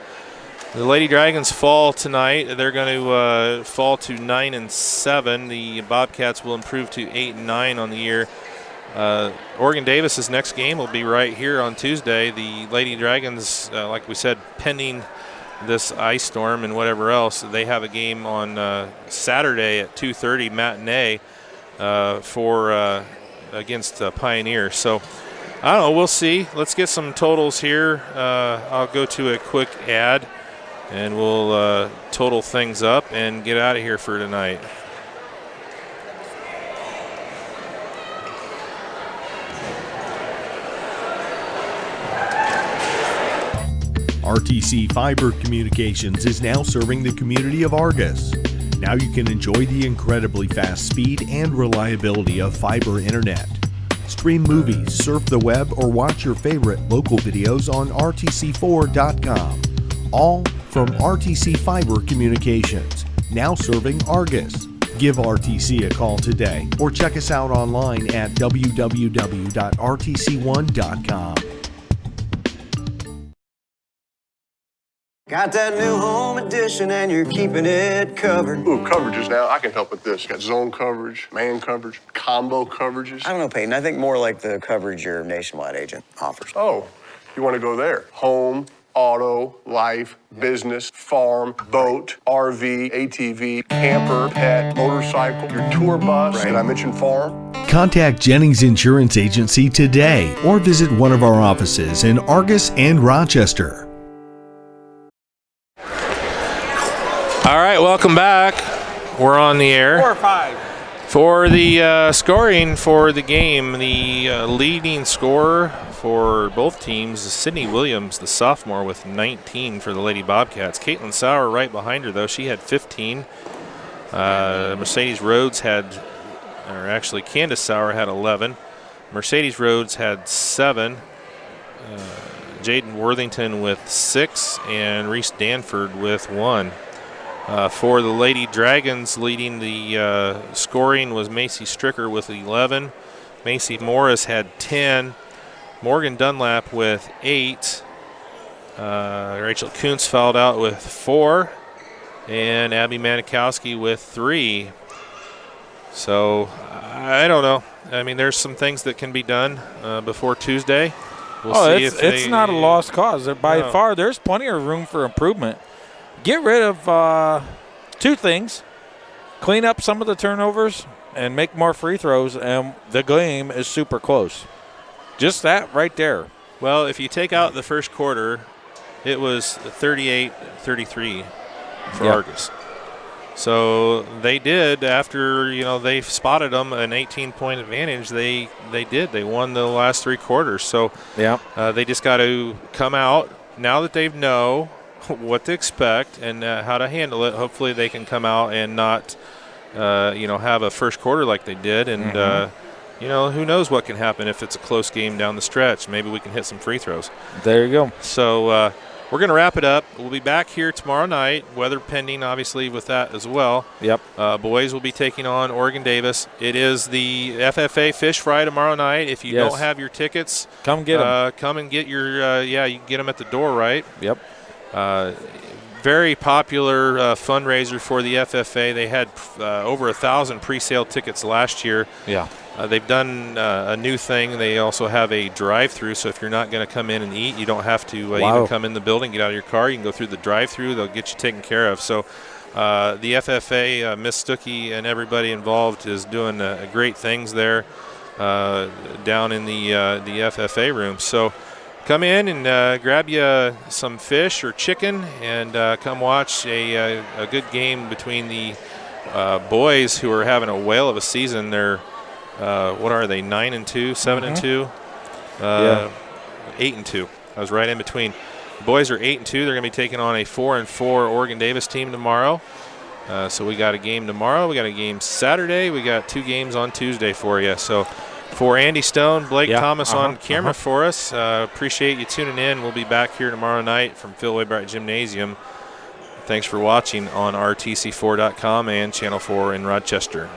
Lady Dragons fall tonight. They're going to fall to 9-7. The Bobcats will improve to 8-9 on the year. Oregon Davis's next game will be right here on Tuesday. The Lady Dragons, like we said, pending this ice storm and whatever else, they have a game on Saturday at 2:30 matinee against Pioneer. So I don't know. We'll see. Let's get some totals here. I'll go to a quick ad, and we'll total things up and get out of here for tonight. RTC Fiber Communications is now serving the community of Argos. Now you can enjoy the incredibly fast speed and reliability of fiber internet. Stream movies, surf the web, or watch your favorite local videos on rtc4.com. All from RTC Fiber Communications, now serving Argos. Give RTC a call today or check us out online at www.rtc1.com. Got that new home edition and you're keeping it covered. Ooh, coverages now. I can help with this. Got zone coverage, man coverage, combo coverages. I don't know, Peyton. I think more like the coverage your Nationwide agent offers. Oh, you want to go there? Home, auto, life, business, farm, boat, RV, ATV, camper, pet, motorcycle, your tour bus. Did I mention farm? Contact Jennings Insurance Agency today or visit one of our offices in Argos and Rochester. All right, welcome back. We're on the air. 4 or 5. For the scoring for the game, the leading scorer for both teams is Sydney Williams, the sophomore, with 19 for the Lady Bobcats. Caitlin Sauer right behind her, though. She had 15. Mercedes Rhodes Candace Sauer had 11. Mercedes Rhodes had 7. Jaden Worthington with 6, and Reese Danford with 1. For the Lady Dragons, leading the scoring was Macy Stricker with 11. Macy Morris had 10. Morgan Dunlap with 8. Rachel Kuntz fouled out with 4. And Abby Manikowski with 3. So, I don't know. I mean, there's some things that can be done before Tuesday. We'll see it's not a lost cause. By far, there's plenty of room for improvement. Get rid of 2 things. Clean up some of the turnovers and make more free throws, and the game is super close. Just that right there. Well, if you take out the first quarter, it was 38-33 for Argos. So they did, after they spotted them an 18-point advantage. They did. They won the last 3 quarters. So yeah, they just got to come out now that they know what to expect and how to handle it. Hopefully they can come out and not have a first quarter like they did. And who knows what can happen if it's a close game down the stretch. Maybe we can hit some free throws. There you go. So we're going to wrap it up. We'll be back here tomorrow night, weather pending, obviously, with that as well. Yep. Boys will be taking on Oregon Davis. It is the FFA Fish Fry tomorrow night. If you don't have your tickets, come get them. Come and get your, you can get them at the door, right? Yep. Very popular fundraiser for the FFA. They had over 1,000 pre-sale tickets last year. Yeah. They've done a new thing. They also have a drive-through, so if you're not going to come in and eat, you don't have to even come in the building, get out of your car. You can go through the drive-through. They'll get you taken care of. So the FFA, Miss Stuckey and everybody involved is doing great things there down in the FFA room. So come in and grab you some fish or chicken and come watch a good game between the boys who are having a whale of a season. They're what are they, 9-2, 7-2, 8-2. I was right in between. The boys are 8-2. They're going to be taking on a 4-4 Oregon Davis team tomorrow. So we got a game tomorrow. We got a game Saturday. We got 2 games on Tuesday for you. So for Andy Stone, Blake Thomas on camera for us. Appreciate you tuning in. We'll be back here tomorrow night from Phil Waybright Gymnasium. Thanks for watching on rtc4.com and Channel 4 in Rochester.